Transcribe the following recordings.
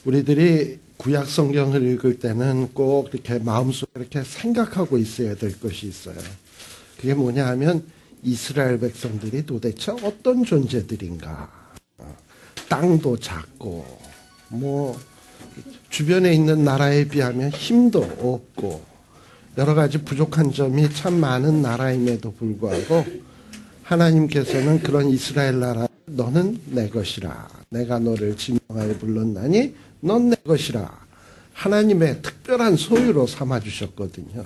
우리들이 구약 성경을 읽을 때는 꼭 이렇게 마음속에 이렇게 생각하고 있어야 될 것이 있어요. 그게 뭐냐 하면 이스라엘 백성들이 도대체 어떤 존재들인가. 땅도 작고 주변에 있는 나라에 비하면 힘도 없고 여러 가지 부족한 점이 참 많은 나라임에도 불구하고 하나님께서는 그런 이스라엘 나라 너는 내 것이라 내가 너를 지명하여 불렀나니 넌 내 것이라 하나님의 특별한 소유로 삼아주셨거든요.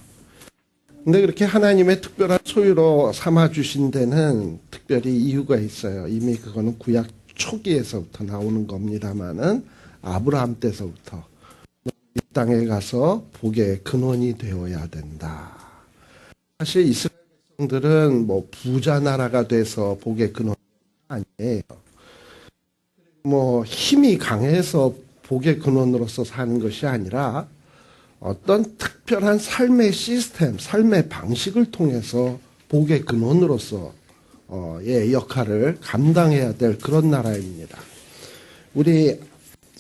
근데 그렇게 하나님의 특별한 소유로 삼아주신 데는 특별히 이유가 있어요. 이미 그거는 구약 초기에서부터 나오는 겁니다만은 아브라함 때서부터 이 땅에 가서 복의 근원이 되어야 된다. 사실 이스라엘 백성들은 부자 나라가 돼서 복의 근원이 아니에요. 힘이 강해서 복의 근원으로서 사는 것이 아니라 어떤 특별한 삶의 시스템, 삶의 방식을 통해서 복의 근원으로서 의 역할을 감당해야 될 그런 나라입니다. 우리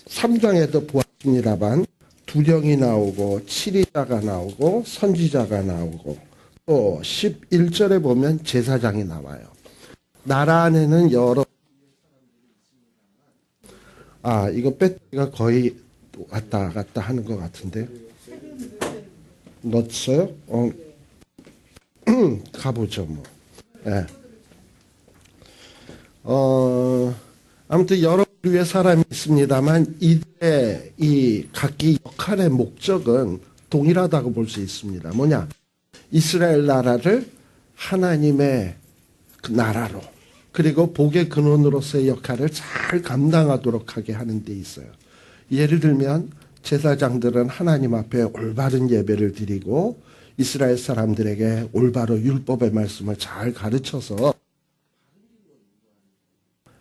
3장에도 보았습니다만 두령이 나오고 치리자가 나오고 선지자가 나오고 또 11절에 보면 제사장이 나와요. 나라 안에는 여러 이거 배터리가 거의 왔다 갔다 하는 것 같은데 넣었어요? 가보죠 뭐. 네. 아무튼 여러 부류의 사람이 있습니다만 이들의 이 각기 역할의 목적은 동일하다고 볼 수 있습니다. 뭐냐? 이스라엘 나라를 하나님의 그 나라로 그리고 복의 근원으로서의 역할을 잘 감당하도록 하게 하는 데 있어요. 예를 들면 제사장들은 하나님 앞에 올바른 예배를 드리고 이스라엘 사람들에게 올바로 율법의 말씀을 잘 가르쳐서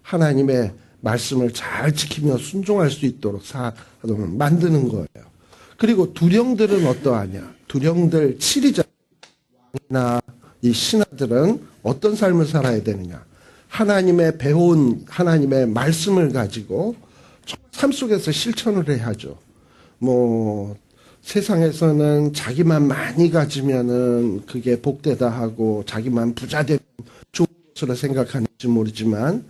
하나님의 말씀을 잘 지키며 순종할 수 있도록 만드는 거예요. 그리고 두령들은 어떠하냐? 두령들 치리자나 이 신하들은 어떤 삶을 살아야 되느냐? 하나님의 배운 하나님의 말씀을 가지고 삶 속에서 실천을 해야죠. 세상에서는 자기만 많이 가지면은 그게 복되다 하고 자기만 부자 되면 좋은 것으로 생각하는지 모르지만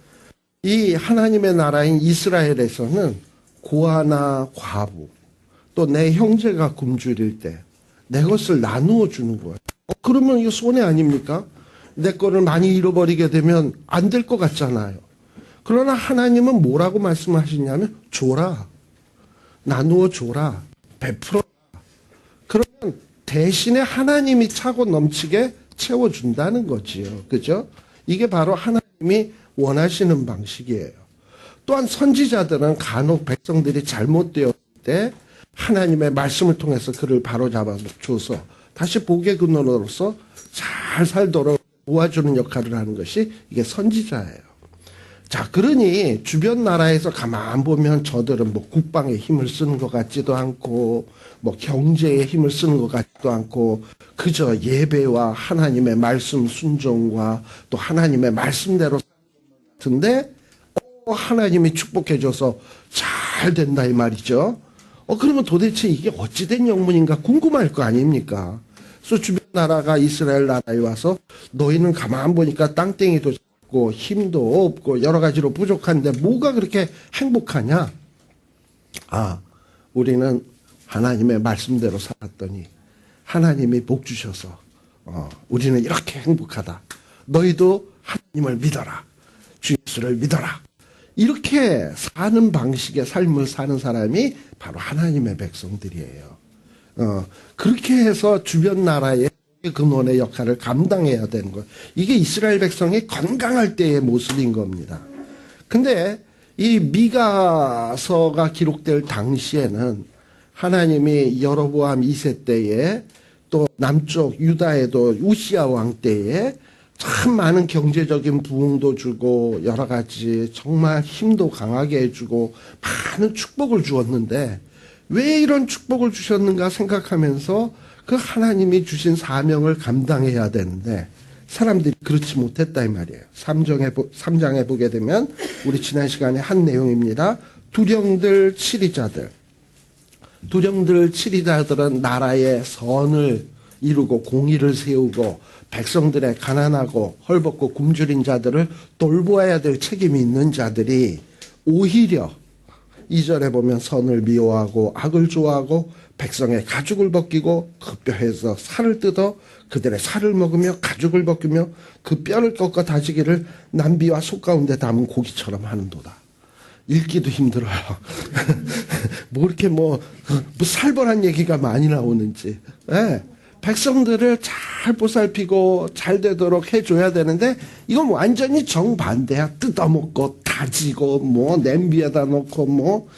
이 하나님의 나라인 이스라엘에서는 고아나 과부 또 내 형제가 굶주릴 때 내 것을 나누어 주는 거예요. 그러면 이거 손해 아닙니까? 내 거를 많이 잃어버리게 되면 안 될 것 같잖아요. 그러나 하나님은 뭐라고 말씀하시냐면 줘라. 나누어 줘라. 베풀어라. 그러면 대신에 하나님이 차고 넘치게 채워준다는 거지요. 그죠? 이게 바로 하나님이 원하시는 방식이에요. 또한 선지자들은 간혹 백성들이 잘못되었을 때 하나님의 말씀을 통해서 그를 바로잡아 줘서 다시 복의 근원으로서 잘 살도록 도와주는 역할을 하는 것이 이게 선지자예요. 자, 그러니 주변 나라에서 가만 보면 저들은 국방에 힘을 쓰는 것 같지도 않고 경제에 힘을 쓰는 것 같지도 않고 그저 예배와 하나님의 말씀 순종과 또 하나님의 말씀대로 같은데 하나님이 축복해줘서 잘 된다 이 말이죠. 그러면 도대체 이게 어찌된 영문인가 궁금할 거 아닙니까? 그래서 주변 나라가 이스라엘 나라에 와서 너희는 가만 보니까 땅땡이도 작고 힘도 없고 여러 가지로 부족한데 뭐가 그렇게 행복하냐? 우리는 하나님의 말씀대로 살았더니 하나님이 복 주셔서 우리는 이렇게 행복하다. 너희도 하나님을 믿어라. 주 예수를 믿어라. 이렇게 사는 방식의 삶을 사는 사람이 바로 하나님의 백성들이에요. 그렇게 해서 주변 나라의 근원의 역할을 감당해야 되는 거예요. 이게 이스라엘 백성이 건강할 때의 모습인 겁니다. 근데 이 미가서가 기록될 당시에는 하나님이 여로보암 2세 때에 또 남쪽 유다에도 우시야 왕 때에 참 많은 경제적인 부흥도 주고 여러 가지 정말 힘도 강하게 해주고 많은 축복을 주었는데 왜 이런 축복을 주셨는가 생각하면서 그 하나님이 주신 사명을 감당해야 되는데 사람들이 그렇지 못했다 이 말이에요. 3장에 보게 되면 우리 지난 시간에 한 내용입니다. 두령들 치리자들은 나라의 선을 이루고 공의를 세우고 백성들의 가난하고 헐벗고 굶주린 자들을 돌보아야 될 책임이 있는 자들이 오히려 2절에 보면 선을 미워하고 악을 좋아하고 백성의 가죽을 벗기고 그 뼈에서 살을 뜯어 그들의 살을 먹으며 가죽을 벗기며 그 뼈를 꺾어 다지기를 남비와 속 가운데 담은 고기처럼 하는도다. 읽기도 힘들어요. 뭐 이렇게 뭐 살벌한 얘기가 많이 나오는지. 네. 백성들을 잘 보살피고 잘 되도록 해줘야 되는데 이건 완전히 정반대야. 뜯어먹고 다지고 뭐 냄비에다 놓고 뭐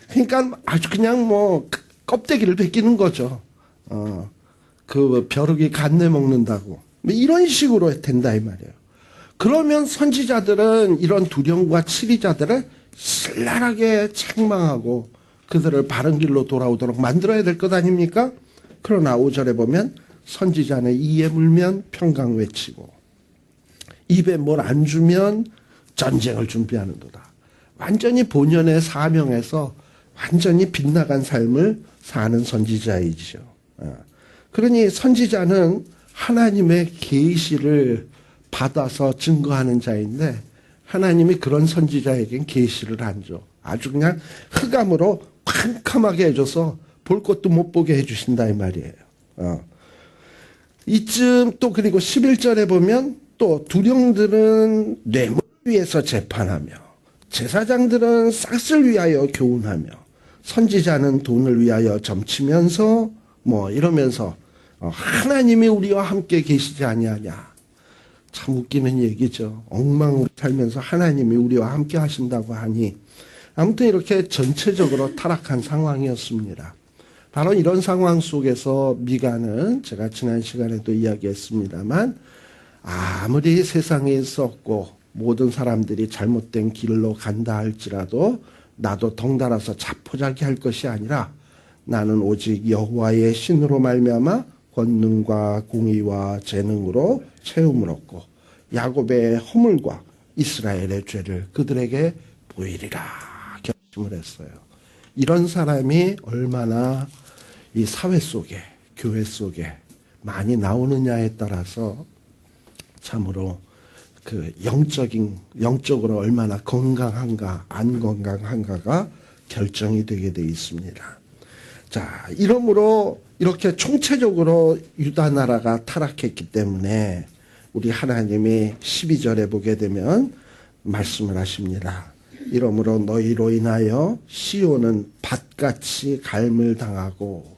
그러니까 아주 그냥 뭐 껍데기를 벗기는 거죠. 그 벼룩이 간내 먹는다고 뭐 이런 식으로 된다 이 말이에요. 그러면 선지자들은 이런 두령과 치리자들을 신랄하게 책망하고 그들을 바른 길로 돌아오도록 만들어야 될 것 아닙니까? 그러나 5절에 보면 선지자는 이에 물면 평강 외치고 입에 뭘 안 주면 전쟁을 준비하는도다. 완전히 본연의 사명에서 완전히 빗나간 삶을 사는 선지자이죠. 그러니 선지자는 하나님의 계시를 받아서 증거하는 자인데 하나님이 그런 선지자에겐 계시를 안 줘. 아주 그냥 흑암으로 캄캄하게 해줘서 볼 것도 못 보게 해주신다 이 말이에요. 이쯤 또 그리고 11절에 보면 또 두령들은 뇌물을 위해서 재판하며 제사장들은 싹을 위하여 교훈하며 선지자는 돈을 위하여 점치면서 뭐 이러면서 하나님이 우리와 함께 계시지 아니하냐. 참 웃기는 얘기죠. 엉망으로 살면서 하나님이 우리와 함께 하신다고 하니 아무튼 이렇게 전체적으로 타락한 상황이었습니다. 바로 이런 상황 속에서 미가는 제가 지난 시간에도 이야기했습니다만 아무리 세상에 있었고 모든 사람들이 잘못된 길로 간다 할지라도 나도 덩달아서 자포자기할 것이 아니라 나는 오직 여호와의 신으로 말미암아 권능과 공의와 재능으로 채움을 얻고 야곱의 허물과 이스라엘의 죄를 그들에게 보이리라 결심을 했어요. 이런 사람이 얼마나 이 사회 속에 교회 속에 많이 나오느냐에 따라서 참으로 그 영적으로 얼마나 건강한가 안 건강한가가 결정이 되게 돼 있습니다. 자, 이러므로 이렇게 총체적으로 유다 나라가 타락했기 때문에 우리 하나님이 12절에 보게 되면 말씀을 하십니다. 이러므로 너희로 인하여 시온은 밭같이 갈물 당하고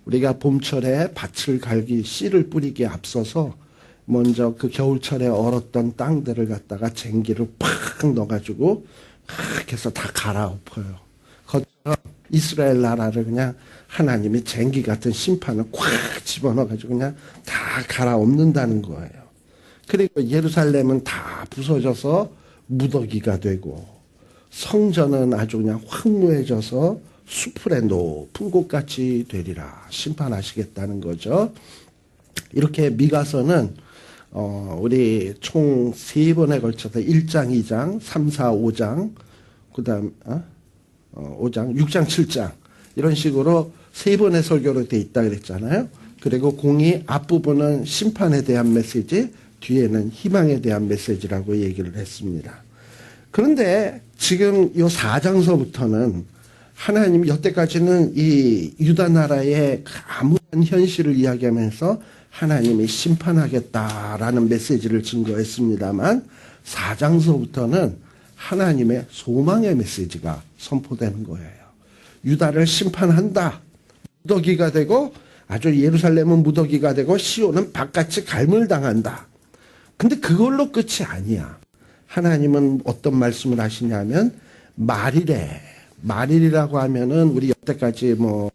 우리가 봄철에 밭을 갈기 씨를 뿌리기에 앞서서 먼저 그 겨울철에 얼었던 땅들을 갖다가 쟁기를 팍 넣어가지고 팍 해서 다 갈아엎어요. 거기서 이스라엘 나라를 그냥 하나님이 쟁기 같은 심판을 꽉 집어넣어가지고 그냥 다 갈아엎는다는 거예요. 그리고 예루살렘은 다 부서져서 무더기가 되고 성전은 아주 그냥 황무해져서 수풀의 높은 곳같이 되리라 심판하시겠다는 거죠. 이렇게 미가서는 우리 총 3번에 걸쳐서 1장, 2장, 3, 4, 5장, 그 다음 5장, 6장, 7장 이런 식으로 3번의 설교로 돼 있다 그랬잖아요. 그리고 공의 앞부분은 심판에 대한 메시지, 뒤에는 희망에 대한 메시지라고 얘기를 했습니다. 그런데 지금 이 4장서부터는 하나님 여태까지는 이 유다 나라의 암울한 현실을 이야기하면서 하나님이 심판하겠다라는 메시지를 증거했습니다만 4장서부터는 하나님의 소망의 메시지가 선포되는 거예요. 유다를 심판한다. 무더기가 되고 아주 예루살렘은 무더기가 되고 시온은 밭같이 갈물당한다. 근데 그걸로 끝이 아니야. 하나님은 어떤 말씀을 하시냐면 말일이라고 하면은 우리 여태까지 뭐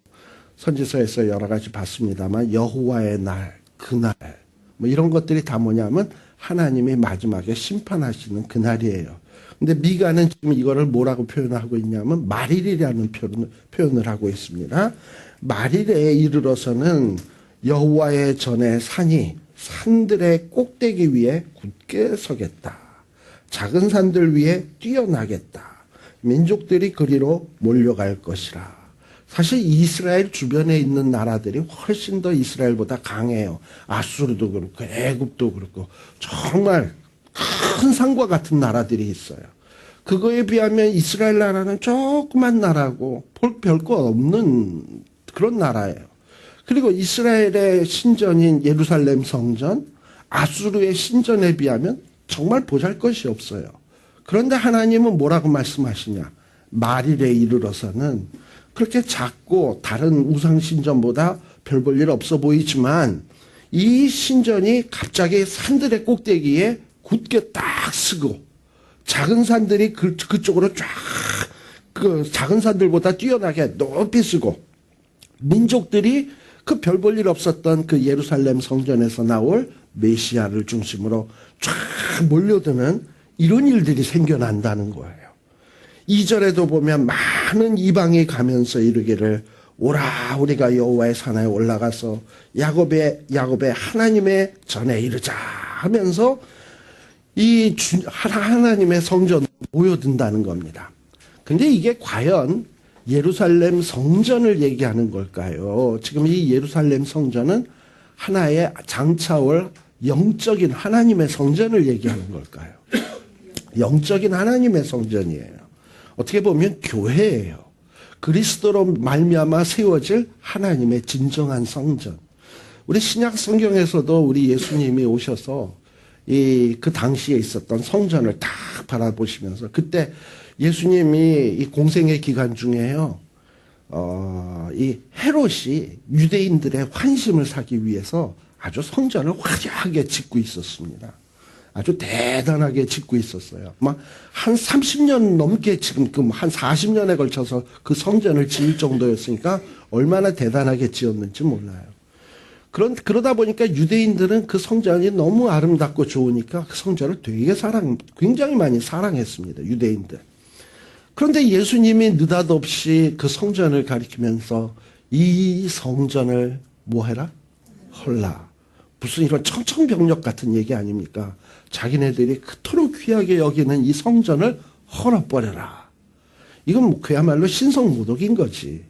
선지서에서 여러 가지 봤습니다만 여호와의 날, 그날 뭐 이런 것들이 다 뭐냐면 하나님이 마지막에 심판하시는 그날이에요. 근데 미가는 지금 이거를 뭐라고 표현하고 있냐면 말일이라는 표현을 하고 있습니다. 말일에 이르러서는 여호와의 전에 산들의 꼭대기 위에 굳게 서겠다. 작은 산들 위에 뛰어나겠다. 민족들이 그리로 몰려갈 것이라. 사실 이스라엘 주변에 있는 나라들이 훨씬 더 이스라엘보다 강해요. 아수르도 그렇고 애굽도 그렇고 정말 큰 산과 같은 나라들이 있어요. 그거에 비하면 이스라엘 나라는 조그만 나라고 별거 없는 그런 나라예요. 그리고 이스라엘의 신전인 예루살렘 성전, 아수르의 신전에 비하면 정말 보잘것이 없어요. 그런데 하나님은 뭐라고 말씀하시냐? 말일에 이르러서는 그렇게 작고 다른 우상 신전보다 별 볼 일 없어 보이지만 이 신전이 갑자기 산들의 꼭대기에 굳게 딱 서고 작은 산들이 그쪽으로 쫙 그 작은 산들보다 뛰어나게 높이 서고 민족들이 그 별 볼 일 없었던 그 예루살렘 성전에서 나올 메시아를 중심으로 쫙 몰려드는 이런 일들이 생겨난다는 거예요. 2절에도 보면 많은 이방이 가면서 이르기를 오라 우리가 여호와의 산에 올라가서 야곱의 하나님의 전에 이르자 하면서 이 하나님의 성전으로 모여든다는 겁니다. 근데 이게 과연 예루살렘 성전을 얘기하는 걸까요? 지금 이 예루살렘 성전은 하나의 장차올 영적인 하나님의 성전을 얘기하는 걸까요? 영적인 하나님의 성전이에요. 어떻게 보면 교회예요. 그리스도로 말미암아 세워질 하나님의 진정한 성전. 우리 신약 성경에서도 우리 예수님이 오셔서 그 당시에 있었던 성전을 딱 바라보시면서 그때 예수님이 이 공생의 기간 중에요. 이 헤롯이 유대인들의 환심을 사기 위해서 아주 성전을 화려하게 짓고 있었습니다. 아주 대단하게 짓고 있었어요. 막 한 30년 넘게 지금 한 40년에 걸쳐서 그 성전을 지을 정도였으니까 얼마나 대단하게 지었는지 몰라요. 그러다 보니까 유대인들은 그 성전이 너무 아름답고 좋으니까 그 성전을 굉장히 많이 사랑했습니다. 유대인들. 그런데 예수님이 느닷없이 그 성전을 가리키면서 이 성전을 뭐 해라? 헐라. 무슨 이런 청천벽력 같은 얘기 아닙니까? 자기네들이 그토록 귀하게 여기는 이 성전을 헐어버려라. 이건 그야말로 신성모독인 거지.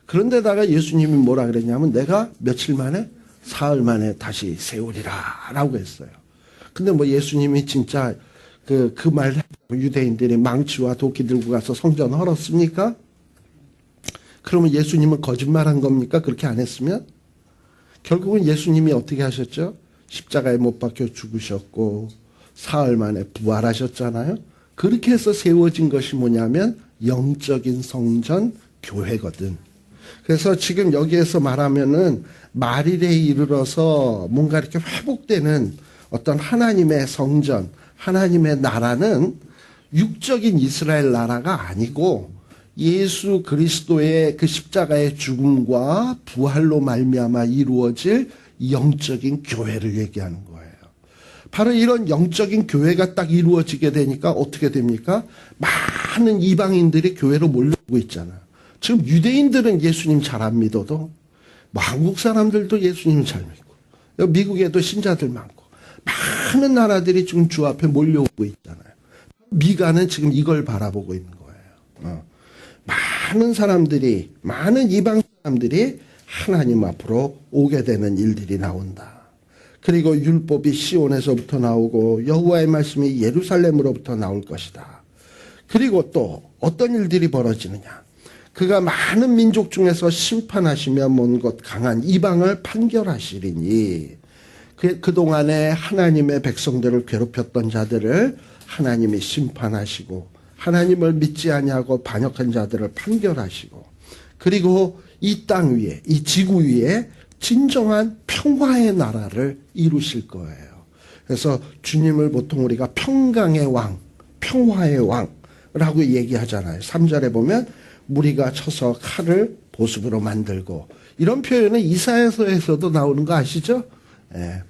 그런데다가 예수님이 뭐라 그랬냐면 내가 며칠 만에 사흘 만에 다시 세우리라 라고 했어요. 근데 뭐 예수님이 진짜 그 말 유대인들이 망치와 도끼 들고 가서 성전 헐었습니까? 그러면 예수님은 거짓말한 겁니까? 그렇게 안 했으면? 결국은 예수님이 어떻게 하셨죠? 십자가에 못 박혀 죽으셨고 사흘 만에 부활하셨잖아요. 그렇게 해서 세워진 것이 뭐냐면 영적인 성전 교회거든. 그래서 지금 여기에서 말하면은 말일에 이르러서 뭔가 이렇게 회복되는 어떤 하나님의 성전, 하나님의 나라는 육적인 이스라엘 나라가 아니고 예수 그리스도의 그 십자가의 죽음과 부활로 말미암아 이루어질 영적인 교회를 얘기하는 거예요. 바로 이런 영적인 교회가 딱 이루어지게 되니까 어떻게 됩니까? 많은 이방인들이 교회로 몰려오고 있잖아요. 지금 유대인들은 예수님 잘 안 믿어도 뭐 한국 사람들도 예수님 잘 믿고 미국에도 신자들 많고 많은 나라들이 지금 주 앞에 몰려오고 있잖아요. 미가는 지금 이걸 바라보고 있는 거예요. 많은 사람들이 많은 이방 사람들이 하나님 앞으로 오게 되는 일들이 나온다. 그리고 율법이 시온에서부터 나오고 여호와의 말씀이 예루살렘으로부터 나올 것이다. 그리고 또 어떤 일들이 벌어지느냐. 그가 많은 민족 중에서 심판하시며 먼 것 강한 이방을 판결하시리니 그동안에 하나님의 백성들을 괴롭혔던 자들을 하나님이 심판하시고 하나님을 믿지 아니하고 반역한 자들을 판결하시고 그리고 이 땅 위에 이 지구 위에 진정한 평화의 나라를 이루실 거예요. 그래서 주님을 보통 우리가 평강의 왕, 평화의 왕이라고 얘기하잖아요. 3절에 보면 무리가 쳐서 칼을 보습으로 만들고 이런 표현은 이사야서에서도 나오는 거 아시죠? 예.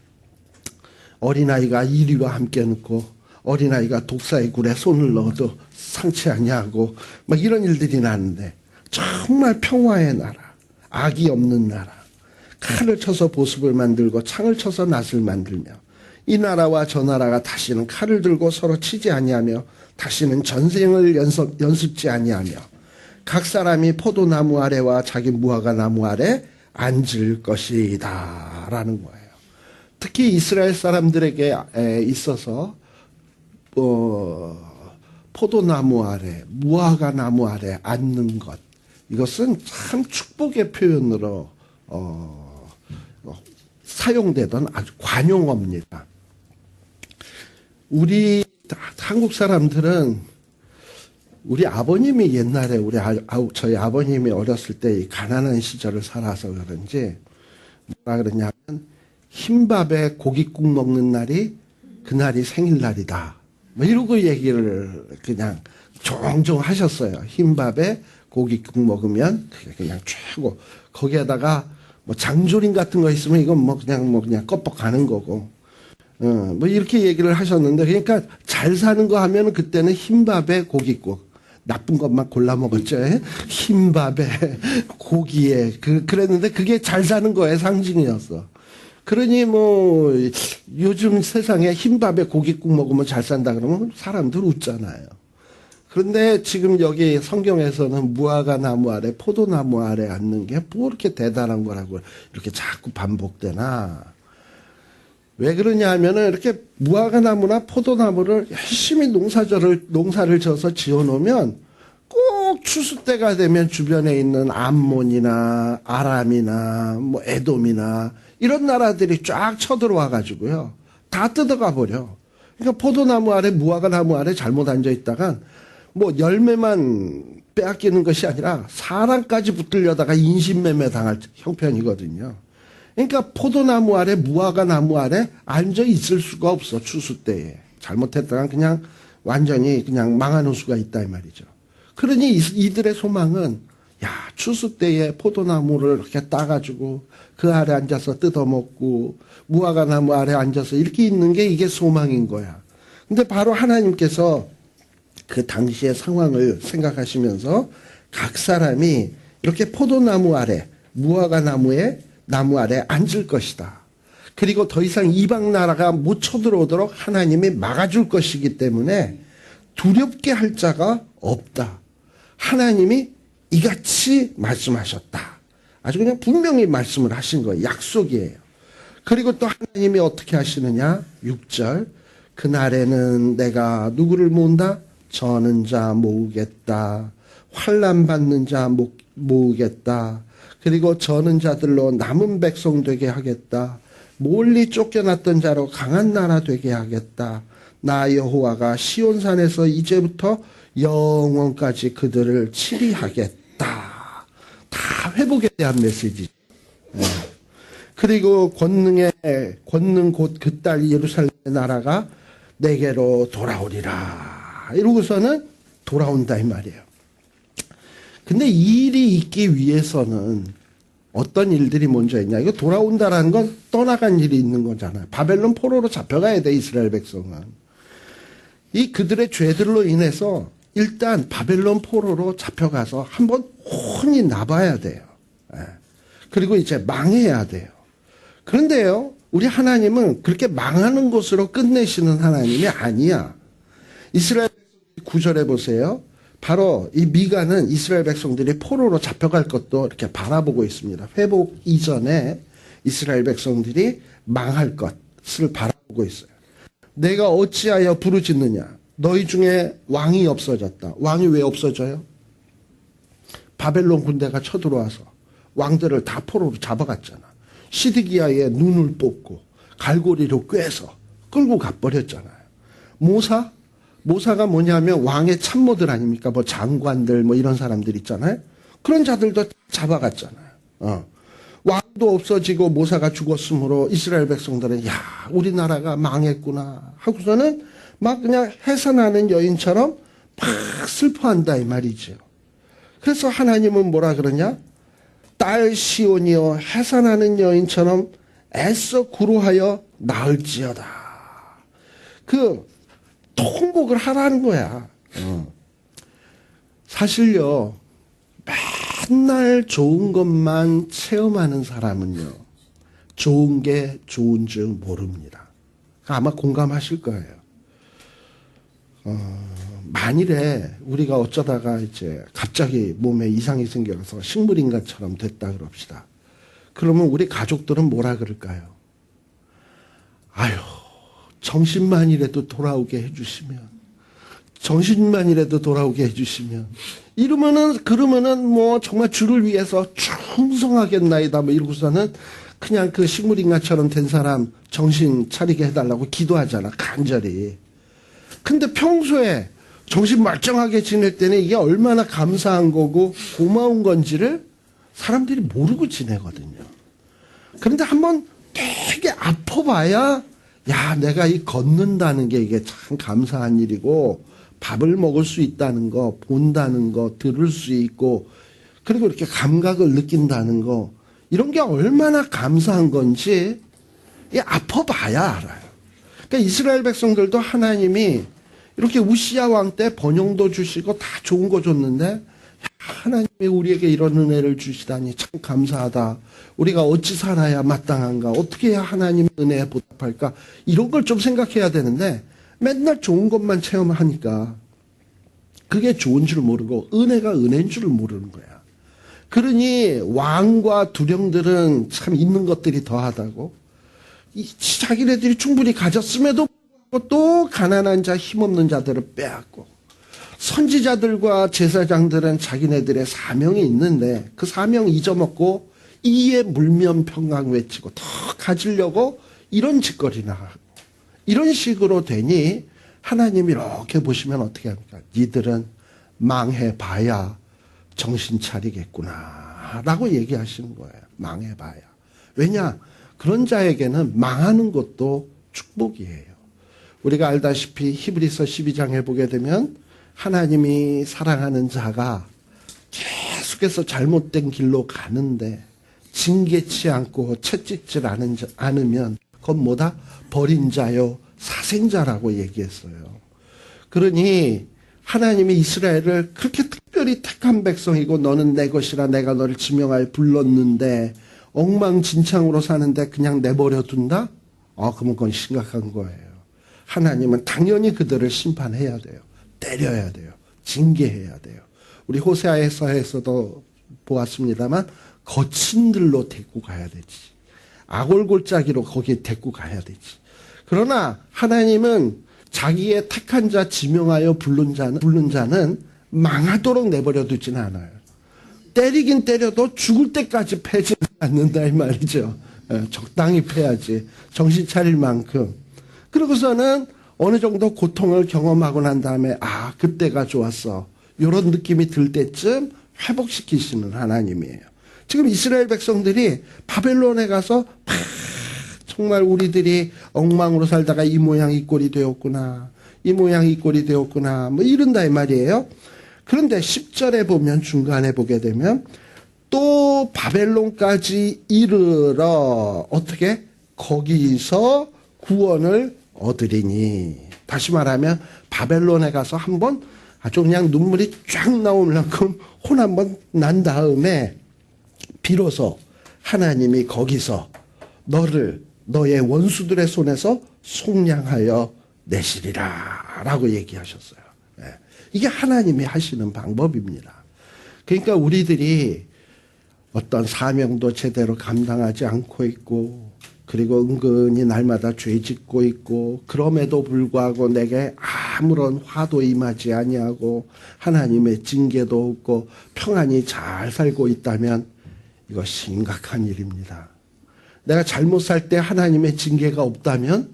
어린아이가 이리와 함께 넣고 어린아이가 독사의 굴에 손을 넣어도 상치 아니하고 막 이런 일들이 나는데 정말 평화의 나라, 악이 없는 나라, 칼을 쳐서 보습을 만들고 창을 쳐서 낫을 만들며 이 나라와 저 나라가 다시는 칼을 들고 서로 치지 아니하며 다시는 전생을 연습지 아니하며 각 사람이 포도나무 아래와 자기 무화과 나무 아래 앉을 것이다 라는 거예요. 특히 이스라엘 사람들에게 있어서 포도나무 아래, 무화과 나무 아래 앉는 것, 이것은 참 축복의 표현으로 사용되던 아주 관용어입니다. 우리 한국 사람들은 우리 아버님이 옛날에 저희 아버님이 어렸을 때 이 가난한 시절을 살아서 그런지 뭐라 그러냐면 흰밥에 고깃국 먹는 날이 그날이 생일날이다. 뭐 이러고 얘기를 그냥 종종 하셨어요. 흰밥에 고깃국 먹으면 그게 그냥 최고. 거기에다가 뭐 장조림 같은 거 있으면 이건 뭐 그냥 껍벅 가는 거고. 뭐 이렇게 얘기를 하셨는데, 그러니까 잘 사는 거 하면은 그때는 흰밥에 고깃국. 나쁜 것만 골라 먹었죠. 흰밥에 고기에 그랬는데 그게 잘 사는 거의 상징이었어. 그러니 뭐 요즘 세상에 흰밥에 고깃국 먹으면 잘 산다 그러면 사람들 웃잖아요. 그런데 지금 여기 성경에서는 무화과 나무 아래, 포도나무 아래 앉는 게 뭐 이렇게 대단한 거라고 이렇게 자꾸 반복되나. 왜 그러냐 하면은 이렇게 무화과 나무나 포도나무를 열심히 농사를 져서 지어놓으면 꼭 추수 때가 되면 주변에 있는 암몬이나 아람이나 뭐 에돔이나 이런 나라들이 쫙 쳐들어와 가지고요. 다 뜯어가 버려. 그러니까 포도나무 아래, 무화과 나무 아래 잘못 앉아 있다간 뭐 열매만 빼앗기는 것이 아니라 사람까지 붙들려다가 인신매매 당할 형편이거든요. 그러니까 포도나무 아래, 무화과 나무 아래 앉아 있을 수가 없어, 추수 때에. 잘못했다간 그냥 완전히 그냥 망하는 수가 있다 이 말이죠. 그러니 이들의 소망은 야, 추수 때에 포도나무를 이렇게 따가지고 그 아래 앉아서 뜯어먹고 무화과 나무 아래 앉아서 이렇게 있는 게 이게 소망인 거야. 근데 바로 하나님께서 그 당시의 상황을 생각하시면서 각 사람이 이렇게 포도나무 아래, 무화과 나무 아래 앉을 것이다. 그리고 더 이상 이방 나라가 못 쳐들어오도록 하나님이 막아줄 것이기 때문에 두렵게 할 자가 없다. 하나님이 이같이 말씀하셨다. 아주 그냥 분명히 말씀을 하신 거예요. 약속이에요. 그리고 또 하나님이 어떻게 하시느냐? 6절. 그날에는 내가 누구를 모은다? 저는 자 모으겠다. 환난 받는 자 모으겠다. 그리고 저는 자들로 남은 백성 되게 하겠다. 멀리 쫓겨났던 자로 강한 나라 되게 하겠다. 나 여호와가 시온산에서 이제부터 영원까지 그들을 치리하겠다. 다 회복에 대한 메시지. 그리고 권능 곧 그 딸 예루살렘의 나라가 내게로 돌아오리라. 이러고서는 돌아온다 이 말이에요. 근데 이 일이 있기 위해서는 어떤 일들이 먼저 있냐. 이거 돌아온다라는 건 떠나간 일이 있는 거잖아요. 바벨론 포로로 잡혀가야 돼, 이스라엘 백성은. 이 그들의 죄들로 인해서 일단 바벨론 포로로 잡혀가서 한번 혼이 나봐야 돼요. 그리고 이제 망해야 돼요. 그런데요, 우리 하나님은 그렇게 망하는 것으로 끝내시는 하나님이 아니야. 이스라엘 9절에 보세요. 바로 이 미가는 이스라엘 백성들이 포로로 잡혀갈 것도 이렇게 바라보고 있습니다. 회복 이전에 이스라엘 백성들이 망할 것을 바라보고 있어요. 내가 어찌하여 부르짖느냐? 너희 중에 왕이 없어졌다. 왕이 왜 없어져요? 바벨론 군대가 쳐들어와서 왕들을 다 포로로 잡아갔잖아. 시드기야의 눈을 뽑고 갈고리로 꿰서 끌고 가버렸잖아요. 모사가 뭐냐면 왕의 참모들 아닙니까? 뭐 장관들 뭐 이런 사람들 있잖아요. 그런 자들도 잡아갔잖아요. 왕도 없어지고 모사가 죽었으므로 이스라엘 백성들은 야, 우리나라가 망했구나 하고서는 막 그냥 해산하는 여인처럼 막 슬퍼한다 이 말이죠. 그래서 하나님은 뭐라 그러냐? 딸 시온이여 해산하는 여인처럼 애써 구로하여 나을지어다. 그 통곡을 하라는 거야. 사실요, 맨날 좋은 것만 체험하는 사람은요, 좋은 게 좋은 줄 모릅니다. 아마 공감하실 거예요. 만일에 우리가 어쩌다가 이제 갑자기 몸에 이상이 생겨서 식물인간처럼 됐다 그럽시다. 그러면 우리 가족들은 뭐라 그럴까요? 아유, 정신만이라도 돌아오게 해주시면, 정신만이라도 돌아오게 해주시면, 그러면은 뭐 정말 주를 위해서 충성하겠나이다 뭐 이러고서는 그냥 그 식물인간처럼 된 사람 정신 차리게 해달라고 기도하잖아, 간절히. 근데 평소에 정신 멀쩡하게 지낼 때는 이게 얼마나 감사한 거고 고마운 건지를 사람들이 모르고 지내거든요. 그런데 한번 되게 아파봐야, 야, 내가 이 걷는다는 게 이게 참 감사한 일이고, 밥을 먹을 수 있다는 거, 본다는 거, 들을 수 있고, 그리고 이렇게 감각을 느낀다는 거, 이런 게 얼마나 감사한 건지, 이 아파봐야 알아요. 그러니까 이스라엘 백성들도 하나님이 이렇게 우시야 왕 때 번영도 주시고 다 좋은 거 줬는데, 하나님이 우리에게 이런 은혜를 주시다니 참 감사하다. 우리가 어찌 살아야 마땅한가? 어떻게 해야 하나님 은혜에 보답할까? 이런 걸 좀 생각해야 되는데 맨날 좋은 것만 체험하니까 그게 좋은 줄 모르고 은혜가 은혜인 줄을 모르는 거야. 그러니 왕과 두령들은 참 있는 것들이 더하다고, 자기네들이 충분히 가졌음에도 불구하고 또 가난한 자, 힘없는 자들을 빼앗고, 선지자들과 제사장들은 자기네들의 사명이 있는데 그 사명 잊어먹고 이에 물면 평강 외치고 더 가지려고 이런 짓거리나 하고, 이런 식으로 되니 하나님이 이렇게 보시면 어떻게 합니까? 니들은 망해봐야 정신 차리겠구나 라고 얘기하시는 거예요. 망해봐야. 왜냐? 그런 자에게는 망하는 것도 축복이에요. 우리가 알다시피 히브리서 12장에 보게 되면 하나님이 사랑하는 자가 계속해서 잘못된 길로 가는데 징계치 않고 채찍질 않으면 그건 뭐다? 버린 자요 사생자라고 얘기했어요. 그러니 하나님이 이스라엘을 그렇게 특별히 택한 백성이고 너는 내 것이라 내가 너를 지명하여 불렀는데 엉망진창으로 사는데 그냥 내버려 둔다? 그러면 그건 심각한 거예요. 하나님은 당연히 그들을 심판해야 돼요. 때려야 돼요. 징계해야 돼요. 우리 호세아서에서도 보았습니다만 거친 들로 데리고 가야 되지. 아골골짜기로 거기에 데리고 가야 되지. 그러나 하나님은 자기의 택한 자 지명하여 부른 자는 망하도록 내버려 두지는 않아요. 때리긴 때려도 죽을 때까지 패지는 않는다 이 말이죠. 적당히 패야지. 정신 차릴 만큼. 그러고서는 어느 정도 고통을 경험하고 난 다음에 그때가 좋았어. 이런 느낌이 들 때쯤 회복시키시는 하나님이에요. 지금 이스라엘 백성들이 바벨론에 가서 정말 우리들이 엉망으로 살다가 이 모양 이 꼴이 되었구나. 이 모양 이 꼴이 되었구나. 뭐 이런다 이 말이에요. 그런데 10절에 보면 중간에 보게 되면 또 바벨론까지 이르러 어떻게? 거기서 구원을 얻으리니. 다시 말하면 바벨론에 가서 한번 아주 그냥 눈물이 쫙 나올 만큼 혼 한번 난 다음에 비로소 하나님이 거기서 너의 원수들의 손에서 속량하여 내시리라 라고 얘기하셨어요. 이게 하나님이 하시는 방법입니다. 그러니까 우리들이 어떤 사명도 제대로 감당하지 않고 있고, 그리고 은근히 날마다 죄 짓고 있고, 그럼에도 불구하고 내게 아무런 화도 임하지 아니하고 하나님의 징계도 없고 평안히 잘 살고 있다면 이거 심각한 일입니다. 내가 잘못 살 때 하나님의 징계가 없다면